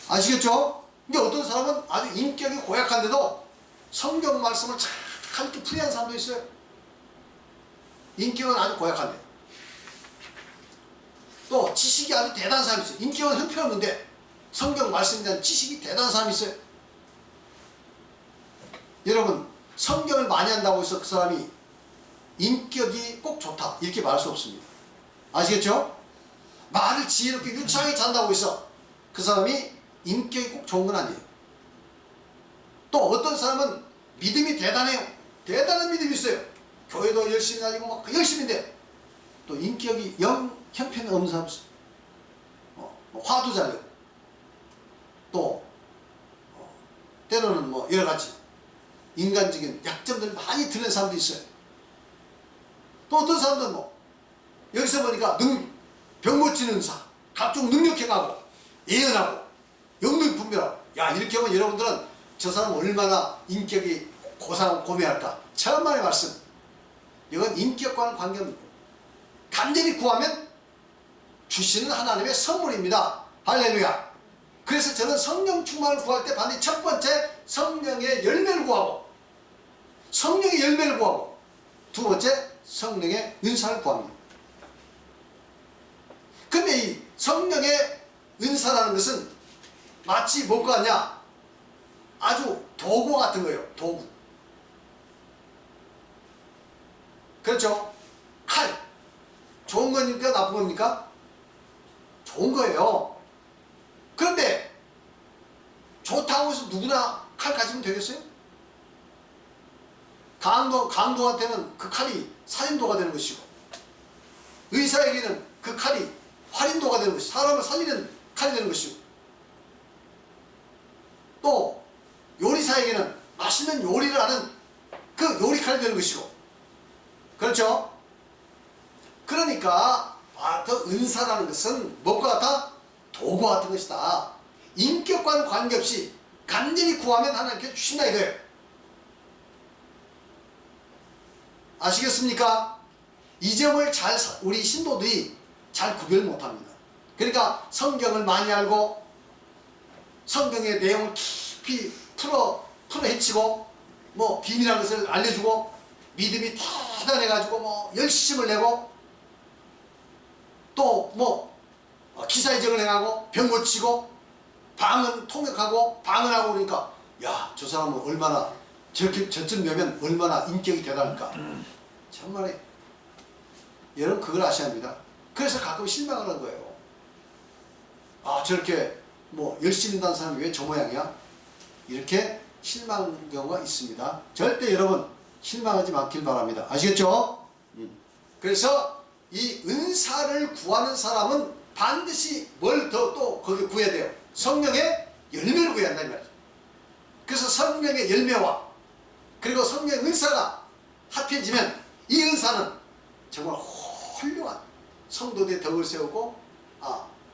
아시겠죠? 근데 어떤 사람은 아주 인격이 고약한데도 성경 말씀을 잘 이렇게 풀이하는 사람도 있어요. 인격은 아주 고약한데. 또 지식이 아주 대단한 사람이 있어요. 인격은 형편없는데 성경 말씀에 대한 지식이 대단한 사람이 있어요. 여러분, 성경을 많이 한다고 해서 그 사람이 인격이 꼭 좋다 이렇게 말할 수 없습니다. 아시겠죠? 말을 지혜롭게 유창하게 잘한다고 해서 그 사람이 인격이 꼭 좋은 건 아니에요. 또 어떤 사람은 믿음이 대단해요. 대단한 믿음이 있어요. 교회도 열심히 다니고 막 열심인데 또 인격이 형편이 없는 사람 있어요. 화도 잘 내고 또 때로는 여러 가지 인간적인 약점들 많이 드러낸 사람도 있어요. 또 어떤 사람들은 여기서 보니까 병 고치는 은사, 각종 능력 행하고 예언하고 영능 분별하고, 야, 이렇게 하면 여러분들은 저 사람 얼마나 인격이 고매할까. 천만의 말씀. 이건 인격과는 관계없는 거예요. 간절히 구하면 주시는 하나님의 선물입니다. 할렐루야. 그래서 저는 성령 충만을 구할 때 반드시 첫 번째 성령의 열매를 구하고, 성령의 열매를 구하고, 두 번째 성령의 은사를 구합니다. 근데 이 성령의 은사라는 것은 마치 뭐가 같냐? 아주 도구 같은 거예요. 도구. 그렇죠? 칼. 좋은 겁니까? 나쁜 겁니까? 좋은 거예요. 그런데 좋다고 해서 누구나 칼 가지면 되겠어요? 강도한테는 그 칼이 살인도가 되는 것이고, 의사에게는 그 칼이 활인도가 되는 것이고, 사람을 살리는 칼이 되는 것이고, 또 요리사에게는 맛있는 요리를 하는 그 요리칼이 되는 것이고, 그렇죠? 그러니까 더 은사라는 것은 무엇과 같아? 도구와 같은 것이다. 인격과는 관계없이 간절히 구하면 하나님께 주신다 이거예요. 아시겠습니까? 이 점을 우리 신도들이 잘 구별 못합니다. 그러니까 성경을 많이 알고 성경의 내용을 깊이 풀어 헤치고 뭐 비밀한 것을 알려주고 믿음이 대단해가지고 뭐 열심을 내고 또 뭐 기사의적을 행하고 병 고치고 방언 통역하고 방언하고 그러니까 야, 저 사람은 얼마나 저렇게 저쯤 되면 얼마나 인격이 대단할까. 정말에 여러분 그걸 아셔야 합니다. 그래서 가끔 실망을 한 거예요. 아, 저렇게 뭐 열심히 한다는 사람이 왜 저 모양이야? 이렇게 실망한 경우가 있습니다. 절대 여러분 실망하지 않길 바랍니다. 아시겠죠? 그래서 이 은사를 구하는 사람은 반드시 뭘 더 또 거기 구해야 돼요. 성령의 열매를 구해야 한다 이 말이죠. 그래서 성령의 열매와 그리고 성령의 은사가 합해지면 이 은사는 정말 훌륭한 성도들의 덕을 세우고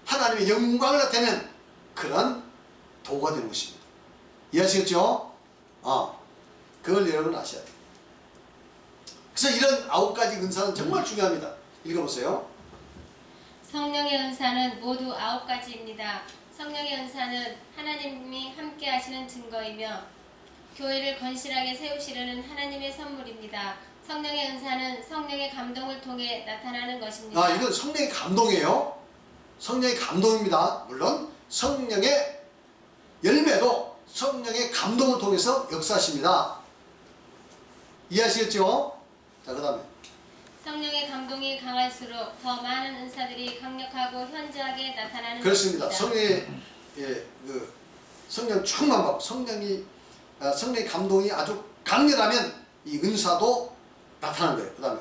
하나님의 영광을 나타내는 그런 도구가 되는 것입니다. 이해하시겠죠? 그걸 여러분 아셔야 돼요. 그래서 이런 9가지 은사는 정말 중요합니다. 읽어보세요. 성령의 은사는 모두 9가지입니다. 성령의 은사는 하나님이 함께 하시는 증거이며 교회를 건실하게 세우시려는 하나님의 선물입니다. 성령의 은사는 성령의 감동을 통해 나타나는 것입니다. 이건 성령의 감동이에요. 성령의 감동입니다. 물론 성령의 열매도 성령의 감동을 통해서 역사하십니다. 이해하시겠죠? 자, 그 다음에 성령의 감동이 강할수록 더 많은 은사들이 강력하고 현저하게 나타나는 그렇습니다. 것입니다. 성령 충만하고 성령의 감동이 아주 강렬하면 이 은사도 나타나는 거예요. 그 다음에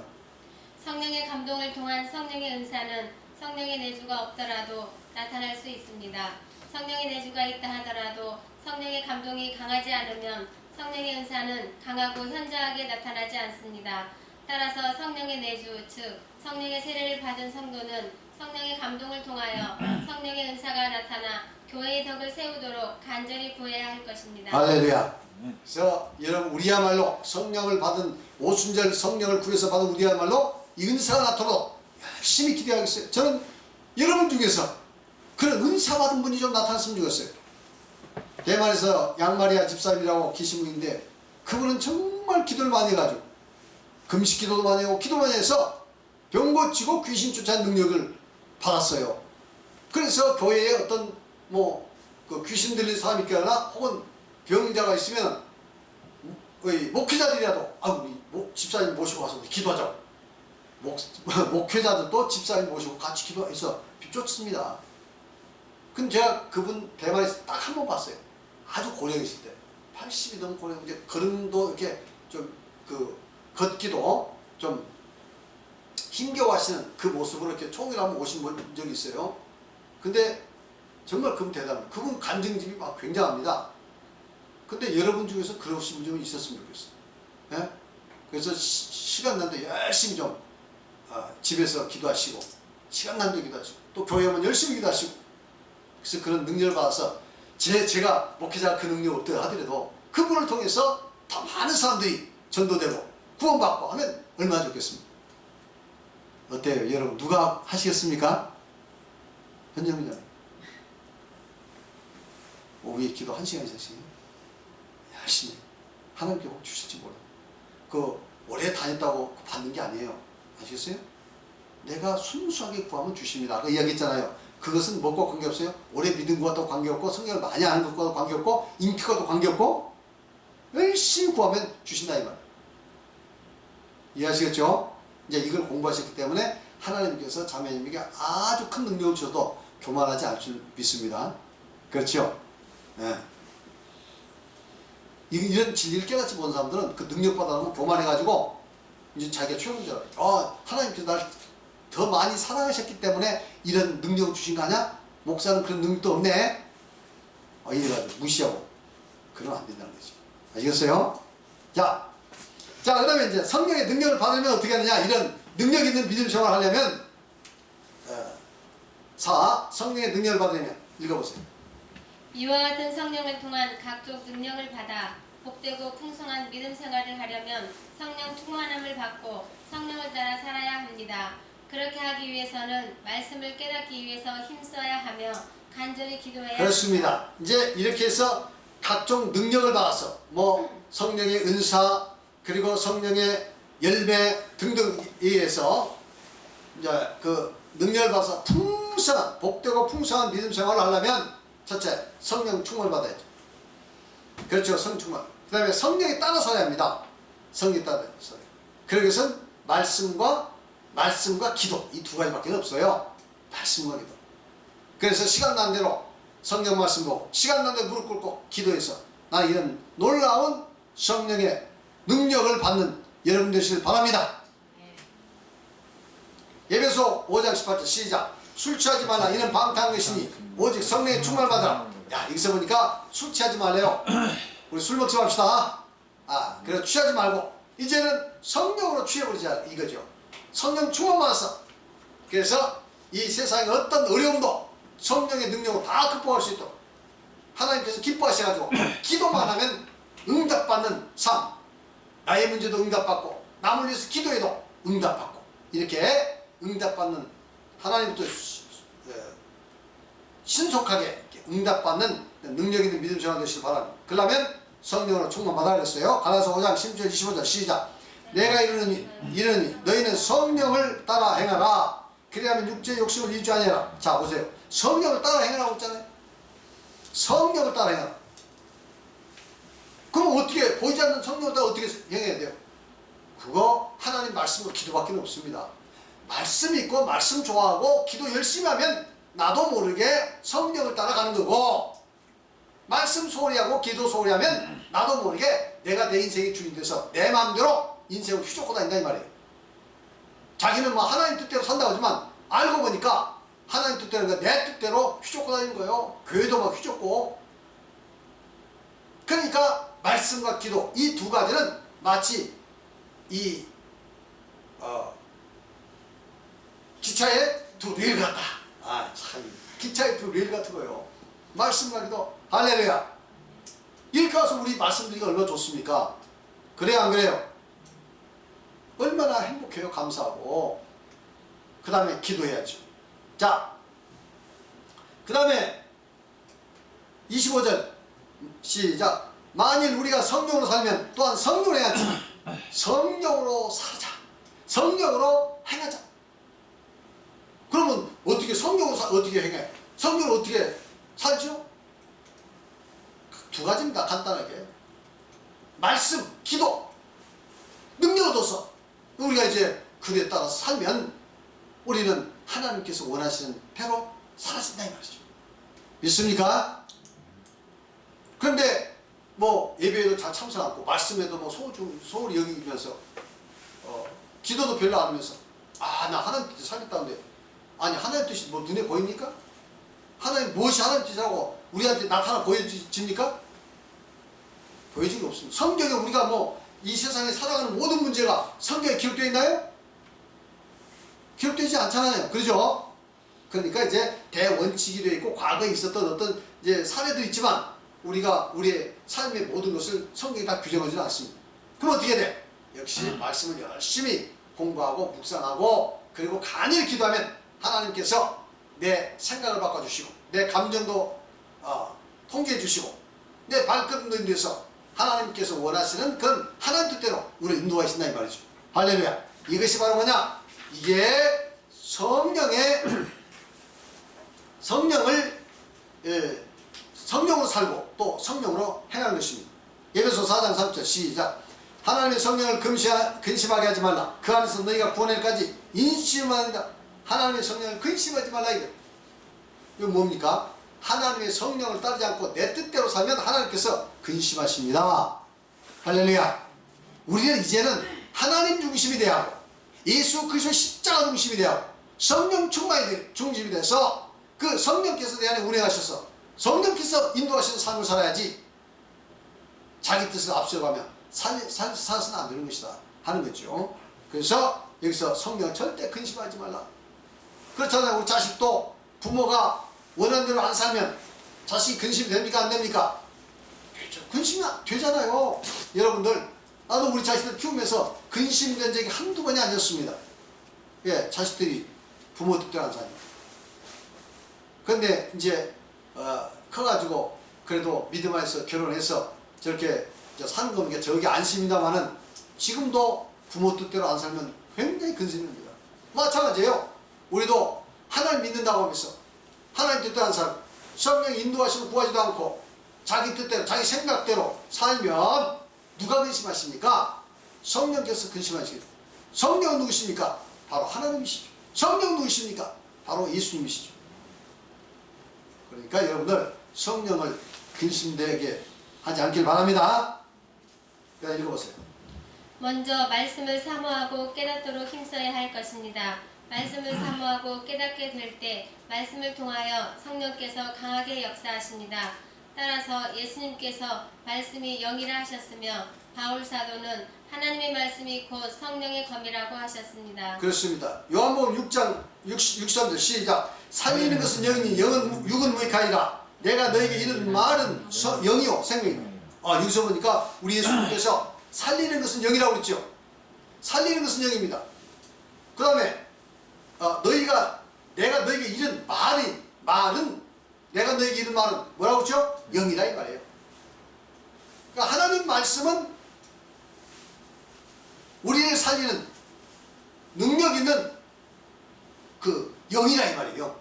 성령의 감동을 통한 성령의 은사는 성령의 내주가 없더라도 나타날 수 있습니다. 성령의 내주가 있다 하더라도 성령의 감동이 강하지 않으면 성령의 은사는 강하고 현저하게 나타나지 않습니다. 따라서 성령의 내주, 즉 성령의 세례를 받은 성도는 성령의 감동을 통하여 성령의 은사가 나타나 교회의 덕을 세우도록 간절히 구해야 할 것입니다. 할렐루야. 그래서 여러분 우리야말로 성령을 받은 오순절 성령을 구해서 받은 우리야말로 이 은사가 나타나도록 열심히 기도하겠어요. 저는 여러분 중에서 그런 은사 받은 분이 좀 나타났으면 좋겠어요. 대만에서 양마리아 집사님이라고 계신 분인데 그분은 정말 기도를 많이 해가지고 금식 기도도 많이 하고 기도 많이 해서 병 고치고 귀신 쫓아낸 능력을 받았어요. 그래서 교회에 어떤 그 귀신 들린 사람이 있거나 혹은 병자가 있으면 목회자들이라도 우리 집사님 모시고 와서 우리 기도하자. 목회자들도 집사님 모시고 같이 기도해서 쫓습니다. 근데 제가 그분 대만에서 딱 한 번 봤어요. 아주 고령 계실 때 80이 넘은 고령, 이제 걸음도 이렇게 좀 걷기도 좀 힘겨워하시는 그 모습으로 이렇게 총회를 한번 오신 적이 있어요. 근데 정말 그분 대단합니다. 그분 간증집이 막 굉장합니다. 근데 여러분 중에서 그러신 분이 있었으면 좋겠어요. 예? 그래서 시간 난데 열심히 좀 집에서 기도하시고 시간 난데 기도하시고 또 교회 오면 열심히 기도하시고 그래서 그런 능력을 받아서 제가 목회자가 그 능력이 없다 하더라도 그분을 통해서 더 많은 사람들이 전도되고 구원받고 하면 얼마나 좋겠습니까? 어때요? 여러분 누가 하시겠습니까? 현정민님 오후에 기도 1시간 이상씩 열심히 하나님께 꼭 주실지 몰라요. 그 오래 다녔다고 받는 게 아니에요. 아시겠어요? 내가 순수하게 구하면 주십니다. 그 이야기 있잖아요. 그것은 뭐과 관계없어요? 오래 믿은 것과도 관계없고 성경을 많이 아는 것과도 관계없고 인기과도 관계없고 열심히 구하면 주신다 이 말. 이해하시겠죠? 이제 이걸 공부하셨기 때문에 하나님께서 자매님에게 아주 큰 능력을 주셔도 교만하지 않을 줄 믿습니다. 그렇죠? 네. 이런 진리를 깨닫지 못한 사람들은 그 능력 받아놓으면 교만해가지고 이제 자기가 최고인 줄 알아요. 하나님께서 날 더 많이 사랑하셨기 때문에 이런 능력을 주신 거 아니야? 목사는 그런 능력도 없네? 이래가지고 무시하고 그러면 안 된다는 거죠. 아시겠어요? 자, 그 다음에 이제 성령의 능력을 받으면 어떻게 하느냐? 이런 능력 있는 믿음 생활을 하려면 4. 성령의 능력을 받으려면 읽어보세요. 이와 같은 성령을 통한 각종 능력을 받아 복되고 풍성한 믿음 생활을 하려면 성령 충만함을 받고 성령을 따라 살아야 합니다. 그렇게 하기 위해서는 말씀을 깨닫기 위해서 힘써야 하며 간절히 기도해야 그렇습니다. 이제 이렇게 해서 각종 능력을 받아서 뭐 성령의 은사 그리고 성령의 열매 등등에 의해서 이제 그 능력을 받아서 풍성한 복되고 풍성한 믿음 생활을 하려면 첫째 성령 충만을 받아야죠. 그렇죠. 성령 충만. 그 다음에 성령에 따라서야 합니다. 성령에 따라서요. 그러기 위해서는 말씀과 기도 이 두 가지밖에 없어요. 말씀과 기도. 그래서 시간 난 대로 성경 말씀 보고 시간 난 대로 무릎 꿇고 기도해서 나 이런 놀라운 성령의 능력을 받는 여러분 되시길 바랍니다. 에베소 5장 18절 시작. 술 취하지 말라. 이는 방탕한 것이니 오직 성령의 충만을 받으라. 야, 여기서 보니까 술 취하지 말래요. 우리 술 먹지 맙시다. 그래 취하지 말고 이제는 성령으로 취해버리자 이거죠. 성령 충만 받았어. 그래서 이 세상의 어떤 어려움도 성령의 능력으로 다 극복할 수 있도록 하나님께서 기뻐하셔가지고 기도만 하면 응답받는 삶. 나의 문제도 응답받고 남을 위해서 기도해도 응답받고 이렇게 응답받는 하나님부터 신속하게 응답받는 능력 있는 믿음 생활 되시길 바랍니다. 그러면 성령으로 충만받아야 겠어요. 갈라디아서 5장 16절 25절 시작. 내가 이르니 너희는 성령을 따라 행하라. 그리하면 육체의 욕심을 이루지 아니하라. 자 보세요. 성령을 따라 행하라고 했잖아요. 성령을 따라 행하라. 그럼 어떻게 보이지 않는 성령을 따라 어떻게 행해야 돼요? 그거 하나님 말씀과 기도밖에 없습니다. 말씀 있고 말씀 좋아하고 기도 열심히 하면 나도 모르게 성령을 따라가는 거고 말씀 소홀히 하고 기도 소홀히 하면 나도 모르게 내가 내 인생의 주인 돼서 내 마음대로 인생을 휘젓고 다닌다 이 말이에요. 자기는 뭐 하나님 뜻대로 산다고 하지만 알고 보니까 하나님 뜻대로 내 뜻대로 휘젓고 다니는 거예요. 교회도 막 휘젓고. 그러니까 말씀과 기도 이 두 가지는 마치 이 기차의 두 레일 같다. 참 기차의 두 레일 같은 거예요. 말씀과 기도. 할렐루야. 이렇게 와서 우리 말씀드리기가 얼마나 좋습니까? 그래요 안 그래요? 얼마나 행복해요. 감사하고. 그 다음에 기도해야죠. 자, 그 다음에 25절 시작. 만일 우리가 성령으로 살면 또한 성령으로 해야지. 성령으로 살자. 성령으로 행하자. 그러면 어떻게 성령으로 어떻게 행해? 성령으로 어떻게 살죠? 두 가지입니다. 간단하게. 말씀, 기도, 능력을 둬서 우리가 이제 그에 따라서 살면 우리는 하나님께서 원하시는 대로 살아진다 이 말이죠. 믿습니까? 그런데 뭐 예배에도 잘 참석 않고 말씀에도 뭐 소홀히 여기면서 기도도 별로 안 하면서 나 하나님 뜻에 살겠다는데 아니 하나님 뜻이 뭐 눈에 보입니까? 하나님 무엇이 하나님 뜻이라고 우리한테 나타나 보여집니까? 보여진 게 없습니다. 성경에 우리가 뭐 이 세상에 살아가는 모든 문제가 성경에 기록되어 있나요? 기록되지 않잖아요. 그러죠? 그러니까 이제 대원칙이 되어 있고 과거에 있었던 어떤 이제 사례도 있지만 우리가 우리의 삶의 모든 것을 성경에 다 규정하지는 않습니다. 그럼 어떻게 돼? 역시 말씀을 열심히 공부하고 묵상하고 그리고 간절히 기도하면 하나님께서 내 생각을 바꿔주시고 내 감정도 통제해 주시고 내 발걸음도 인도해서 하나님께서 원하시는 그 하나님 뜻대로 우리를 인도하신다 이 말이죠. 할렐루야. 이것이 바로 뭐냐? 이게 성령으로 살고 또 성령으로 행하는 것입니다. 에베소 4장 3절 시작. 하나님의 성령을 근심하게 하지 말라. 그 안에서 너희가 구원일까지 인심한다. 하나님의 성령을 근심하지 말라 이거. 이거 뭡니까? 하나님의 성령을 따르지 않고 내 뜻대로 살면 하나님께서 근심하십니다. 할렐루야. 우리는 이제는 하나님 중심이 되어야 하고 예수 그리스도 십자가 중심이 되어야 하고 성령 충만이 중심이 돼서 그 성령께서 내 안에 운행하셔서 성령께서 인도하시는 삶을 살아야지 자기 뜻을 앞서가면 살아서는 안 되는 것이다 하는 거죠. 그래서 여기서 성령 절대 근심하지 말라. 그렇잖아요. 우리 자식도 부모가 원하는 대로 안 살면 자식이 근심이 됩니까 안 됩니까? 근심이 되잖아요. 여러분들, 나도 우리 자식들 키우면서 근심된 적이 한두 번이 아니었습니다. 예, 자식들이 부모 뜻대로 안 사니까. 근데 이제 커가지고 그래도 믿음 안에서 결혼해서 저렇게 사는 거니까 저게 안심이다마는 지금도 부모 뜻대로 안 살면 굉장히 근심입니다. 마찬가지예요. 우리도 하나님 믿는다고 하면서 하나님 뜻대로 안 살고 성령 인도하시면 구하지도 않고 자기 뜻대로 자기 생각대로 살면 누가 근심하십니까? 성령께서 근심하시겠죠. 성령은 누구십니까? 바로 하나님이시죠. 성령 누구십니까? 바로 예수님이시죠. 그러니까 여러분들 성령을 근심되게 하지 않길 바랍니다. 그냥 읽어보세요. 먼저 말씀을 사모하고 깨닫도록 힘써야 할 것입니다. 말씀을 사모하고 깨닫게 될 때 말씀을 통하여 성령께서 강하게 역사하십니다. 따라서 예수님께서 말씀이 영이라 하셨으며 바울 사도는 하나님의 말씀이 곧 성령의 검이라고 하셨습니다. 그렇습니다. 요한복음 6장 63절 시작. 살리는 것은 영이니 육은 무익하니라. 내가 너에게 이른 말은 영이요 생명이요. 여기서 보니까 우리 예수님께서 살리는 것은 영이라고 그랬죠. 살리는 것은 영입니다. 그 다음에 내가 너에게 이른 말은 내가 너에게 이른 말은 뭐라고 그랬죠? 영이라 이 말이에요. 그러니까 하나님 말씀은 우리를 살리는 능력 있는 그 영이라 이 말이에요.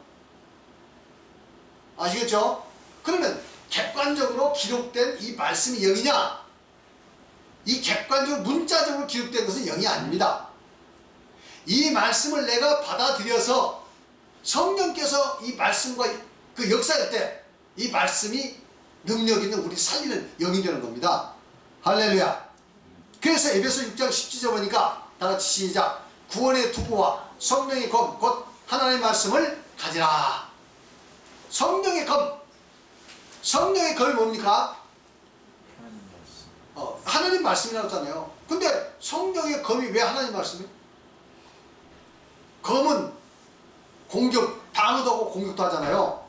아시겠죠? 그러면 객관적으로 기록된 이 말씀이 영이냐? 이 객관적으로 문자적으로 기록된 것은 영이 아닙니다. 이 말씀을 내가 받아들여서 성령께서 이 말씀과 그 역사할 때 이 말씀이 능력 있는 우리 살리는 영이 되는 겁니다. 할렐루야. 그래서 에베소 6장 17절 보니까 다같이 시작. 구원의 투구와 성령의 검 곧 하나님의 말씀을 가지라. 성령의 검. 성령의 검이 뭡니까? 하나님 말씀이라고 하잖아요. 근데 성령의 검이 왜 하나님 말씀이에요? 검은 공격, 방어도 하고 공격도 하잖아요.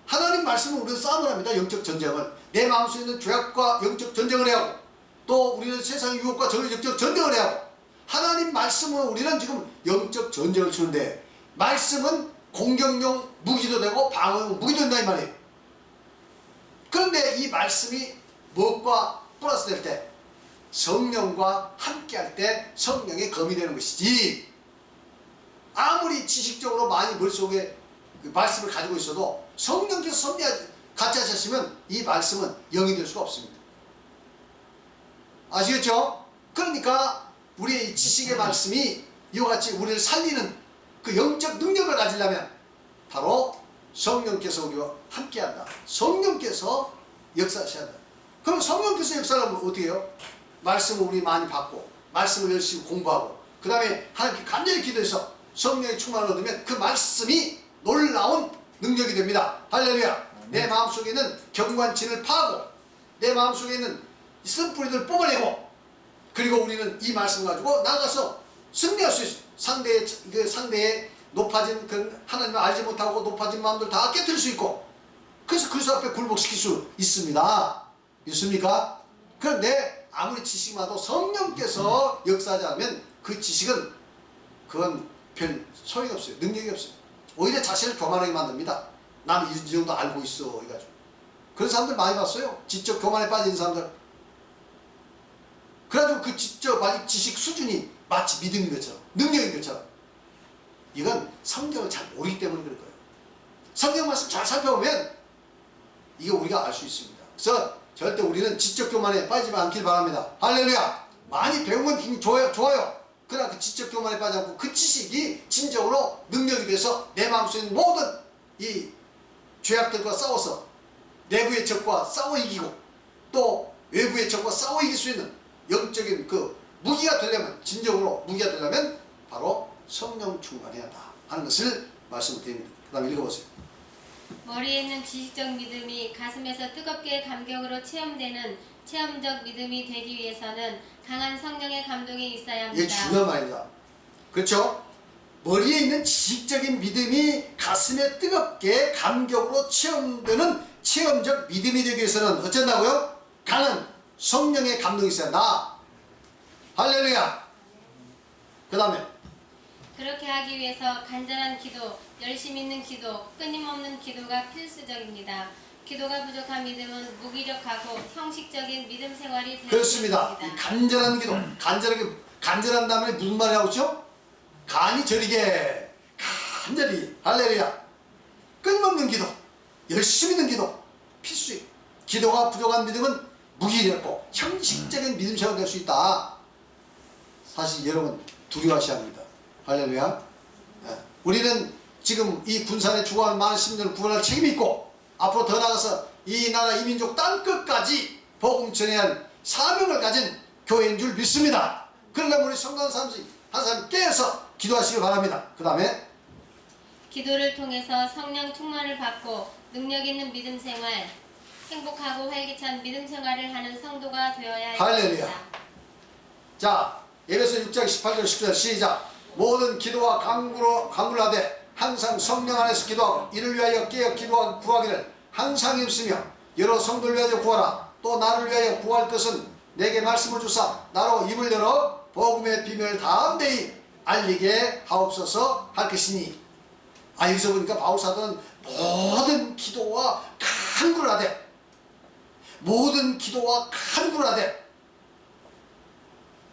하나님 말씀은 우리는 싸움을 합니다. 영적 전쟁을. 내 마음속에 있는 죄악과 영적 전쟁을 해야 하고 또 우리는 세상의 유혹과 저의 영적 전쟁을 해야 하고 하나님 말씀으로 우리는 지금 영적 전쟁을 치는데 말씀은 공격용 무기도 되고 방어용 무기도 된다 이 말이에요. 그런데 이 말씀이 무엇과 플러스 될 때 성령과 함께 할 때 성령의 검이 되는 것이지 아무리 지식적으로 많이 머릿속에 그 말씀을 가지고 있어도 성령께서 같이 하셨으면 이 말씀은 영이 될 수가 없습니다. 아시겠죠? 그러니까 우리의 이 지식의 말씀이 이와 같이 우리를 살리는 그 영적 능력을 가지려면 바로 성령께서 우리와 함께한다. 성령께서 역사하셔야 한다. 그럼 성령께서 역사하면 어떻게 해요? 말씀을 우리 많이 받고 말씀을 열심히 공부하고 그 다음에 하나님께 간절히 기도해서 성령의 충만을 얻으면 그 말씀이 놀라운 능력이 됩니다. 할렐루야. 내 마음속에 있는 경관진을 파고 내 마음속에 있는 쓴뿌리들을 뽑아내고 그리고 우리는 이 말씀 가지고 나가서 승리할 수 있어요. 상대의 높아진 그 하나님을 알지 못하고 높아진 마음들 다 깨뜨릴 수 있고 그래서 그리스도 앞에 굴복시킬 수 있습니다. 있습니까? 그런데 아무리 지식이 많아도 성령께서 역사하지 않으면 그 지식은 그건 별 소용이 없어요. 능력이 없어요. 오히려 자신을 교만하게 만듭니다. 나는 이 정도 알고 있어 해가지고 그런 사람들 많이 봤어요. 지적 교만에 빠진 사람들. 그래가지고 그 지적 지식 수준이 마치 믿음인 것처럼 능력인 것처럼 이건 성경을 잘 모르기 때문에 그럴 거예요. 성경 말씀 잘 살펴보면 이게 우리가 알 수 있습니다. 그래서 절대 우리는 지적 교만에 빠지지 않길 바랍니다. 할렐루야. 많이 배우면 좋아요. 그러나 그 지적 교만에 빠지지 않고 그 지식이 진정으로 능력이 돼서 내 마음속에 있는 모든 이 죄악들과 싸워서 내부의 적과 싸워 이기고 또 외부의 적과 싸워 이길 수 있는 영적인 그 무기가 되려면 진정으로 무기가 되려면 바로 성령 충만해야 한다 하는 것을 말씀드립니다. 그 다음에 읽어보세요. 머리에 있는 지식적 믿음이 가슴에서 뜨겁게 감격으로 체험되는 체험적 믿음이 되기 위해서는 강한 성령의 감동이 있어야 합니다. 이게 중요한 말입니다. 그렇죠? 머리에 있는 지식적인 믿음이 가슴에 뜨겁게 감격으로 체험되는 체험적 믿음이 되기 위해서는 어쩐다고요? 강한 성령의 감동이 있어야 한다. 할렐루야. 그 다음에 그렇게 하기 위해서 간절한 기도, 열심 있는 기도, 끊임없는 기도가 필수적입니다. 기도가 부족한 믿음은 무기력하고 형식적인 믿음 생활이 되어 그렇습니다. 이 있습니다. 간절한 기도, 간절한 다음에 무슨 말이 나오죠? 간이 저리게 간절히 할렐루야. 끊임없는 기도, 열심히 있는 기도 필수예요. 기도가 부족한 믿음은 무기력하고 형식적인 믿음 생활이 될 수 있다. 사실 여러분 두려워하셔야 합니다. 할렐루야. 네. 우리는 지금 이 군산에 죽어가는 많은 시민들을 구원할 책임이 있고 앞으로 더 나아가서 이 나라 이 민족 땅끝까지 복음 전해야 할 사명을 가진 교회인 줄 믿습니다. 그러려면 우리 성도 한 사람 깨어서 기도하시기 바랍니다. 그 다음에 기도를 통해서 성령 충만을 받고 능력 있는 믿음 생활, 행복하고 활기찬 믿음 생활을 하는 성도가 되어야 할렐루야. 합니다. 자, 에베소 6장 18절 19절 시작. 모든 기도와 간구를 하되 항상 성령 안에서 기도하고 이를 위하여 깨어 기도하고 구하기를 항상 힘쓰며 여러 성도를 위하여 구하라. 또 나를 위하여 구할 것은 내게 말씀을 주사 나로 입을 열어 복음의 비밀을 담대히 알리게 하옵소서 할 것이니. 여기서 보니까 바울사도는 모든 기도와 간구를 하되 모든 기도와 간구를 하되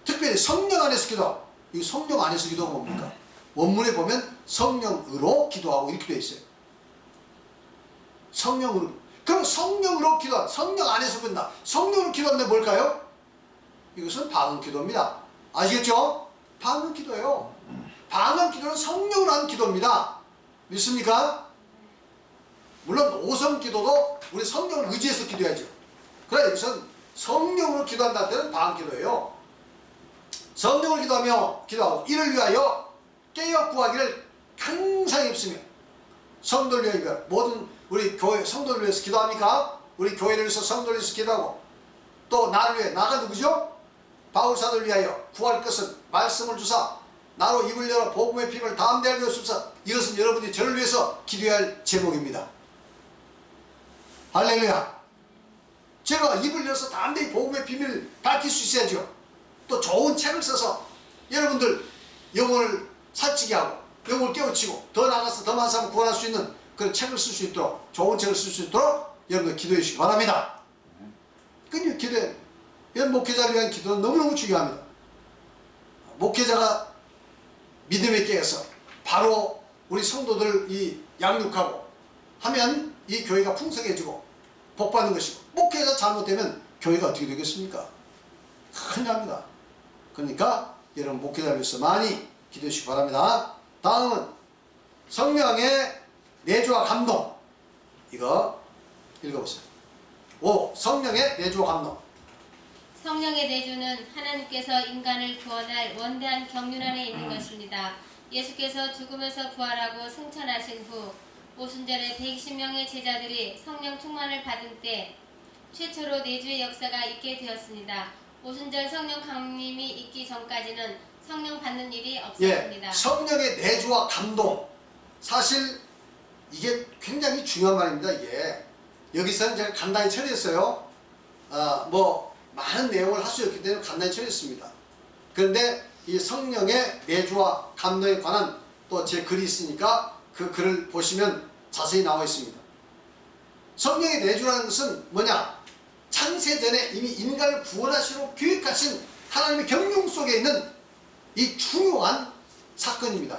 특별히 성령 안에서 기도하고. 이 성령 안에서 기도가 뭡니까? 원문에 보면 성령으로 기도하고 이렇게 되어 있어요. 성령으로. 그럼 성령으로 기도한, 성령 안에서 끝나. 성령으로 기도하는데 뭘까요? 이것은 방언 기도입니다. 아시겠죠? 방언 기도예요. 방언 기도는 성령으로 하는 기도입니다. 믿습니까? 물론 오성 기도도 우리 성령을 의지해서 기도해야죠. 그래 여기서는 성령으로 기도한다는 데는 방언 기도예요. 성령을 기도하고 이를 위하여 깨어 구하기를 항상 힘쓰며 성도를 위하여 모든 우리 교회 성도를 위해서 기도합니까? 우리 교회를 위해서 성도를 위해서 기도하고 또 나를 위해 나가 누구죠? 바울사도를 위하여 구할 것은 말씀을 주사 나로 입을 열어 복음의 비밀을 담대히 알게 하옵소서. 이것은 여러분이 저를 위해서 기도해야 할 제목입니다. 할렐루야. 제가 입을 열어서 담대히 복음의 비밀을 밝힐 수 있어야죠. 또 좋은 책을 써서 여러분들 영혼을 살찌게 하고 영혼을 깨우치고 더 나아가서 더 많은 사람을 구원할 수 있는 그런 책을 쓸 수 있도록 좋은 책을 쓸 수 있도록 여러분들 기도해 주시기 바랍니다. 끊임없이 기도해. 이런 목회자를 위한 기도는 너무너무 중요합니다. 목회자가 믿음에 깨어서 바로 우리 성도들을 양육하고 하면 이 교회가 풍성해지고 복받는 것이고 목회자 잘못되면 교회가 어떻게 되겠습니까? 큰일 납니다. 그러니까 여러분 목회자를 위해서 많이 기도해 주시기 바랍니다. 다음은 성령의 내주와 감동. 이거 읽어보세요. 5. 성령의 내주와 감동. 성령의 내주는 하나님께서 인간을 구원할 원대한 경륜 안에 있는 것입니다. 예수께서 죽음에서 부활하고 승천하신 후 오순절에 120명의 제자들이 성령 충만을 받은 때 최초로 내주의 역사가 있게 되었습니다. 오순절 성령 강림이 있기 전까지는 성령 받는 일이 없었습니다. 성령의 내주와 감동. 사실 이게 굉장히 중요한 말입니다. 이게 여기서는 제가 간단히 처리했어요. 많은 내용을 할 수 없기 때문에 간단히 처리했습니다. 그런데 이 성령의 내주와 감동에 관한 또 제 글이 있으니까 그 글을 보시면 자세히 나와 있습니다. 성령의 내주라는 것은 뭐냐? 창세전에 이미 인간을 구원하시러 계획하신 하나님의 경륜 속에 있는 이 중요한 사건입니다.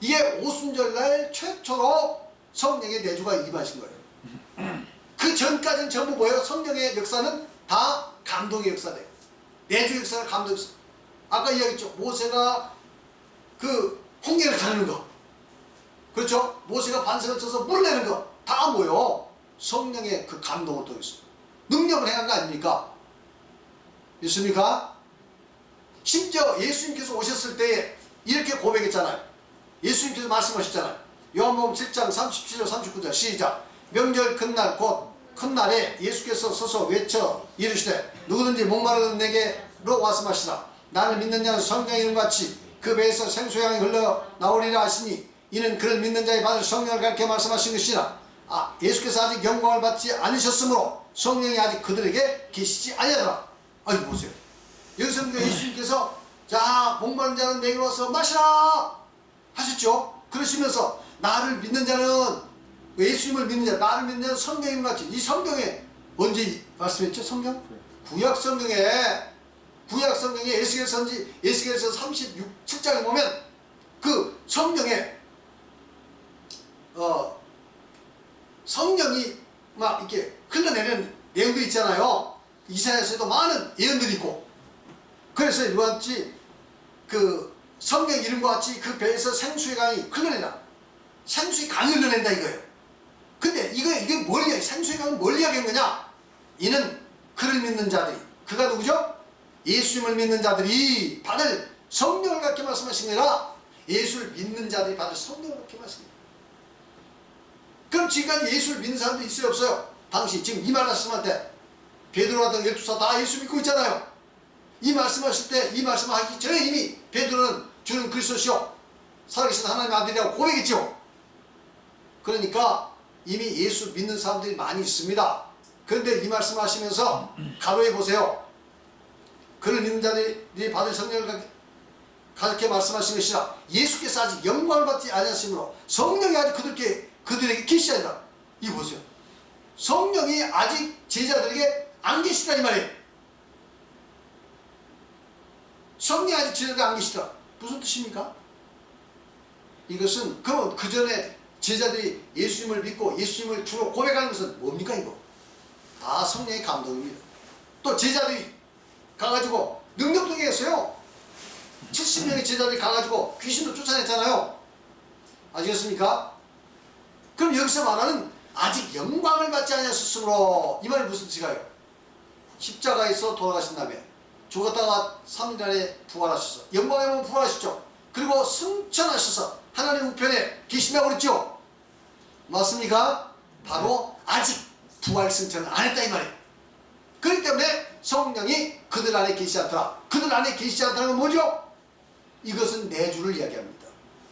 이게 오순절날 최초로 성령의 내주가 임하신 거예요. 그 전까지는 전부 뭐예요? 성령의 역사는 다 감동의 역사돼요. 내주 역사는 감동 역사. 아까 이야기했죠. 모세가 그 홍해를 가르는 거, 그렇죠? 모세가 반석을 쳐서 물을 내는 거 다 뭐예요? 성령의 그 감동을 통해서 능력을 행한 거 아닙니까? 믿습니까? 심지어 예수님께서 오셨을 때에 이렇게 고백했잖아요. 예수님께서 말씀하셨잖아요. 요한복음 7장 37절 39절 시작. 명절 큰날 곧 큰날에 예수께서 서서 외쳐 이르시되 누구든지 목마르던 내게로 와서 마시라. 나를 믿는 자는 성령의 이름같이 그 배에서 생수양이 흘러 나오리라 하시니 이는 그를 믿는 자의 받을 성령을 가르쳐 말씀하신 것이라. 예수께서 아직 영광을 받지 않으셨으므로 성령이 아직 그들에게 계시지 아니하더라. 아니 보세요. 여기서 예수님께서 자 목마른 자는 내게 와서 마시라 하셨죠. 그러시면서 나를 믿는 자는 예수님을 믿는 자 나를 믿는 자는 성령님 같이 이 성경에 언제 말씀했죠? 성경? 구약 성경에 에스겔 선지 에스겔서 37장에 보면 그 성경에 성령이 막 이렇게 흘러내리는 내용들이 있잖아요. 이사야서에도 많은 예언들이 있고 그래서 이와 같이 그 성경 이름과 같이 그 배에서 생수의 강이 흘러낸다. 생수의 강이 흘러낸다 이거예요. 근데 이게 뭘 이야기, 생수의 강은 뭘 이야기한 거냐? 이는 그를 믿는 자들이, 그가 누구죠? 예수님을 믿는 자들이 받을 성령을 갖게 말씀하신 게 아니라 예수를 믿는 자들이 받을 성령을 갖게 말씀합니다. 그럼 지금까지 예수를 믿는 사람도 있어요 없어요? 당시 지금 이 말씀할 때 베드로와 등 12사 다 예수 믿고 있잖아요. 이 말씀하실 때 이 말씀하기 전에 이미 베드로는 주는 그리스도시요 살아계신 하나님의 아들이라고 고백했죠. 그러니까 이미 예수 믿는 사람들이 많이 있습니다. 그런데 이 말씀하시면서 가로에 보세요. 그를 믿는 자들이 받을 성령을 그렇게 말씀하신 것이라 예수께서 아직 영광을 받지 아니하심으로 성령이 아직 그들에게 계시지 아니라. 이 보세요. 성령이 아직 제자들에게 안 계시다니 말이에요. 성령이 아직 제자들에게 안 계시다. 무슨 뜻입니까? 이것은 그럼 그 전에 제자들이 예수님을 믿고 예수님을 주로 고백하는 것은 뭡니까 이거? 다 성령의 감동입니다. 또 제자들이 가가지고 능력도 했어요. 70명의 제자들이 가가지고 귀신도 쫓아냈잖아요. 아시겠습니까? 그럼 여기서 말하는 아직 영광을 받지 않았으므로 이 말이 무슨 뜻이가요? 십자가에서 돌아가신 다음에 죽었다가 3일 안에 부활하셔서 영광의 몸 부활하셨죠. 그리고 승천하셔서 하나님 우편에 계신다고 그랬죠. 맞습니까? 바로 아직 부활 승천을 안 했다 이 말이에요. 그렇기 때문에 성령이 그들 안에 계시지 않더라. 그들 안에 계시지 않다는 건 뭐죠? 이것은 내주를 이야기합니다.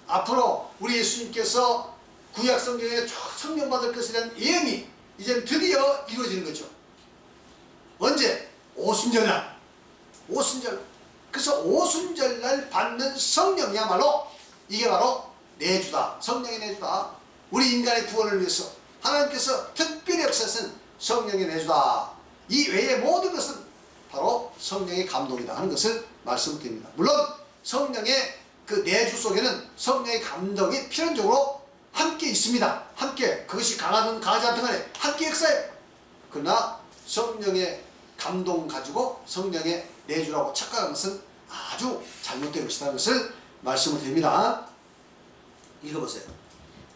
앞으로 우리 예수님께서 구약 성경에 성령 받을 것에 대한 예언이 이제 드디어 이루어지는 거죠. 언제? 오순절날. 오순절. 그래서 오순절날 받는 성령이야말로 이게 바로 내주다. 성령의 내주다. 우리 인간의 구원을 위해서 하나님께서 특별히 역사하신 성령의 내주다. 이 외의 모든 것은 바로 성령의 감동이다 하는 것을 말씀드립니다. 물론 성령의 그 내주 속에는 성령의 감동이 필연적으로 함께 있습니다. 함께 그것이 강하든 강하지 않든 간에 함께 역사해요. 그러나 성령의 감동 가지고 성령의 내주라고 착각하는 것은 아주 잘못된 것이라는 것을 말씀을 드립니다. 읽어보세요.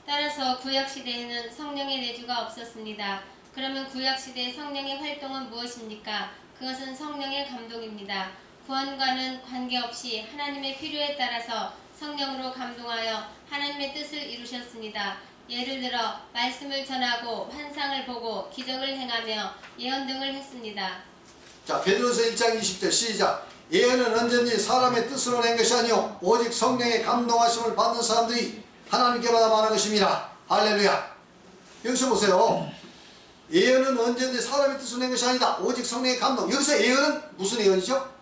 따라서 구약시대에는 성령의 내주가 없었습니다. 그러면 구약시대의 성령의 활동은 무엇입니까? 그것은 성령의 감동입니다. 구원과는 관계없이 하나님의 필요에 따라서 성령으로 감동하여 하나님의 뜻을 이루셨습니다. 예를 들어 말씀을 전하고 환상을 보고 기적을 행하며 예언 등을 했습니다. 자, 베드로서 1장 20절 시작. 예언은 언제든지 사람의 뜻으로 낸 것이 아니요 오직 성령의 감동하심을 받는 사람들이 하나님께 받아 말하는 것입니다. 할렐루야. 여기서 보세요. 예언은 언제든지 사람의 뜻으로 낸 것이 아니다. 오직 성령의 감동. 여기서 예언은 무슨 예언이죠?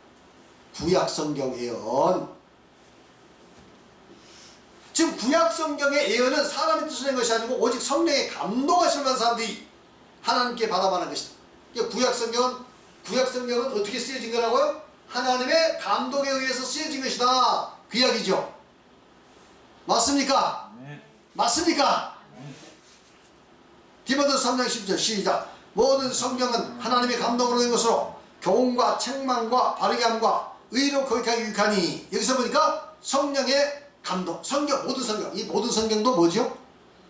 구약 성경 예언. 지금 구약 성경의 예언은 사람의 뜻으로 낸 것이 아니고 오직 성령의 감동하심을 받는 사람들이 하나님께 받아 말하는 것이다. 구약 성경은 어떻게 쓰여진 거라고요? 하나님의 감동에 의해서 쓰여진 것이다. 그 이야기죠. 맞습니까? 네. 맞습니까? 디모데후서 3장 10절 시작. 모든 성경은 하나님의 감동으로 된 것으로 교훈과 책망과 바르게 함과 의로 거룩하게 유익하니. 여기서 보니까 성령의 감동, 모든 성경. 이 모든 성경도 뭐죠?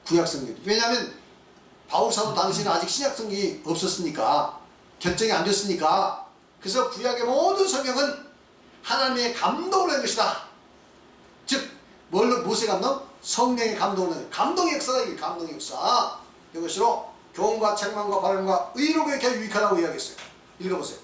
구약 성경. 왜냐하면 바울 사도 당시에는 아직 신약 성경이 없었으니까, 결정이 안 됐으니까. 그래서 구약의 모든 성경은 하나님의 감동으로 된 것이다. 즉 무엇의 감동? 성령의 감동으로 된 감동의 역사다. 이게 감동의 역사. 이것으로 교훈과 책망과 바람과 의로 그렇게 유익하다고 이야기했어요. 읽어보세요.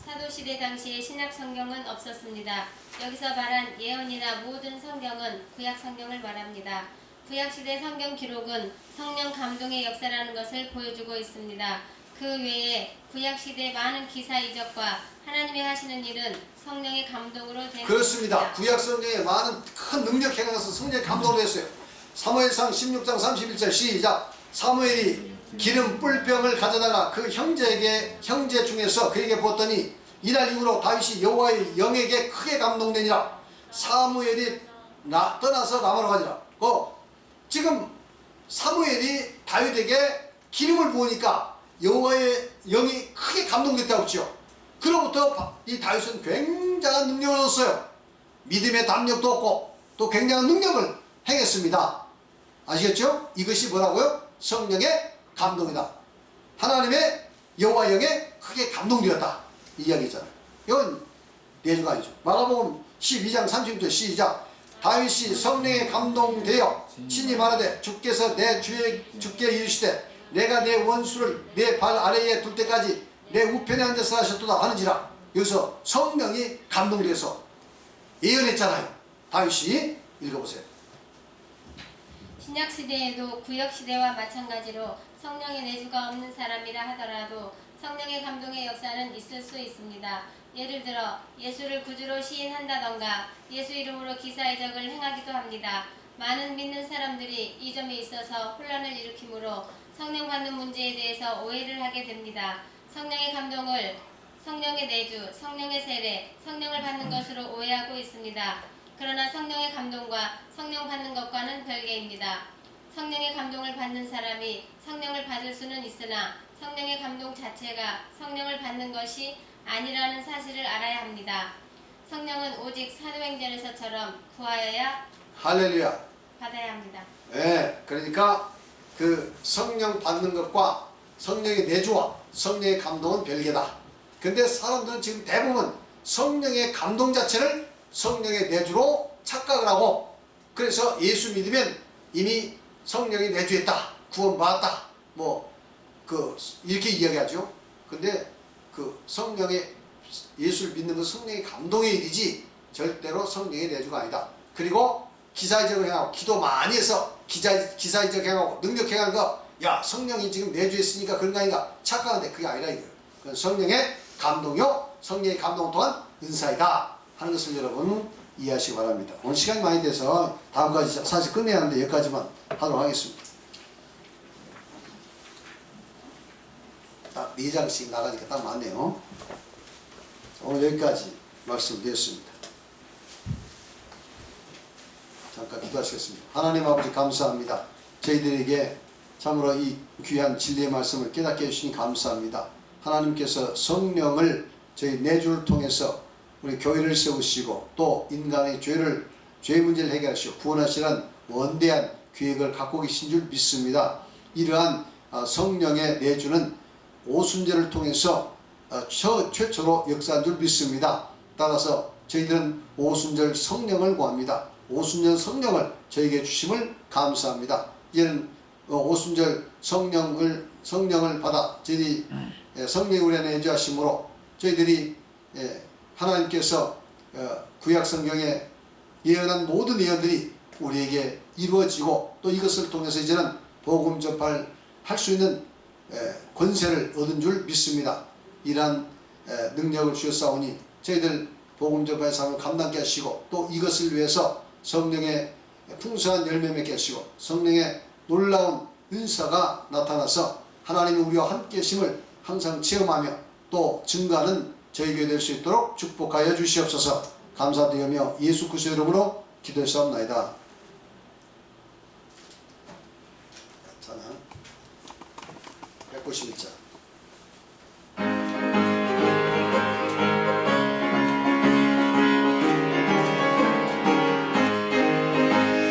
사도시대 당시에 신약 성경은 없었습니다. 여기서 말한 예언이나 모든 성경은 구약 성경을 말합니다. 구약시대 성경 기록은 성령 감동의 역사라는 것을 보여주고 있습니다. 그 외에 구약시대 많은 기사 이적과 하나님이 하시는 일은 성령의 감동으로 된 그렇습니다. 것입니다. 구약 성경에 많은 큰 능력 행하서 성령의 감동으로 했어요. 사무엘상 16장 31절 시작. 사무엘이 기름 뿔병을 가져다가 그 형제 중에서 그에게 부었더니 이날 이후로 다윗이 여호와의 영에게 크게 감동되니라. 사무엘이 떠나서 라마로 가지라. 지금 사무엘이 다윗에게 기름을 부으니까 여호와의 영이 크게 감동됐다고 했죠. 그로부터 이 다윗은 굉장한 능력을 얻었어요. 믿음의 담력도 얻고 또 굉장한 능력을 행했습니다. 아시겠죠? 이것이 뭐라고요? 성령의 감동이다. 하나님의 여호와 영에 크게 감동되었다. 이 이야기잖아요. 이건 내주가 아니죠. 마가복음 12장 30절 시작. 다윗이 성령에 감동되어 친히 말하되 주께서 내 주께 이르시되 내가 내 원수를 내 발 아래에 둘 때까지 내 우편에 앉아서 하셨도다 하는지라. 여기서 성령이 감동돼서 예언했잖아요. 다윗이 읽어보세요. 신약시대에도 구약시대와 마찬가지로 성령의 내주가 없는 사람이라 하더라도 성령의 감동의 역사는 있을 수 있습니다. 예를 들어 예수를 구주로 시인한다던가 예수 이름으로 기사이적을 행하기도 합니다. 많은 믿는 사람들이 이 점에 있어서 혼란을 일으키므로 성령 받는 문제에 대해서 오해를 하게 됩니다. 성령의 감동을 성령의 내주, 성령의 세례, 성령을 받는 것으로 오해하고 있습니다. 그러나 성령의 감동과 성령 받는 것과는 별개입니다. 성령의 감동을 받는 사람이 성령을 받을 수는 있으나 성령의 감동 자체가 성령을 받는 것이 아니라는 사실을 알아야 합니다. 성령은 오직 사도행전에서처럼 구하여야 할렐루야. 받아야 합니다. 네, 그러니까 그 성령 받는 것과 성령의 내주와 성령의 감동은 별개다. 근데 사람들은 지금 대부분 성령의 감동 자체를 성령의 내주로 착각을 하고, 그래서 예수 믿으면 이미 성령이 내주했다, 구원받았다, 이렇게 이야기하죠. 근데 그 성령의 예수를 믿는 건 성령의 감동의 일이지 절대로 성령의 내주가 아니다. 그리고 기사이적을 행하고 기도 많이 해서 기사이적 행하고 능력 행하는 거, 야 성령이 지금 내주했으니까 그런 거 아닌가 착각하는데 그게 아니라 이거예요. 그건 성령의 감동요, 성령의 감동 또한 은사이다 하는 것을 여러분 이해하시기 바랍니다. 오늘 시간이 많이 돼서 다음까지 사실 끝내야 하는데 여기까지만 하도록 하겠습니다. 딱 4장씩 나가니까 딱 맞네요. 오늘 여기까지 말씀드렸습니다. 잠깐 기도하시겠습니다. 하나님 아버지 감사합니다. 저희들에게 참으로 이 귀한 진리의 말씀을 깨닫게 해주시니 감사합니다. 하나님께서 성령을 저희 내주를 통해서 우리 교회를 세우시고 또 인간의 죄 문제를 해결하시고 구원하시는 원대한 계획을 갖고 계신 줄 믿습니다. 이러한 성령의 내주는 오순절을 통해서 최초로 역사한 줄 믿습니다. 따라서 저희들은 오순절 성령을 구합니다. 오순절 성령을 저에게 주심을 감사합니다. 이제는 오순절 성령을 받아 저희들이 성령이 우리 안에 내주하심으로 저희들이 하나님께서 구약 성경에 예언한 모든 예언들이 우리에게 이루어지고 또 이것을 통해서 이제는 복음 전파를 할 수 있는 권세를 얻은 줄 믿습니다. 이러한 능력을 주셨사오니 저희들 복음 전파의 삶을 감당케 하시고 또 이것을 위해서 성령의 풍성한 열매 맺게 하시고 성령의 놀라운 은사가 나타나서 하나님이 우리와 함께 하심을 항상 체험하며 또 증거하는 저희 교회 될 수 있도록 축복하여 주시옵소서. 감사드리며 예수 그리스도의 이름으로 기도했사옵나이다. 찬양 191장.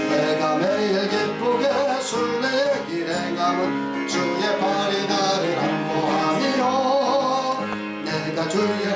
내가 매일 기쁘게 순례의 길 행함은 주의 발이 나를 안보하며 내가 주의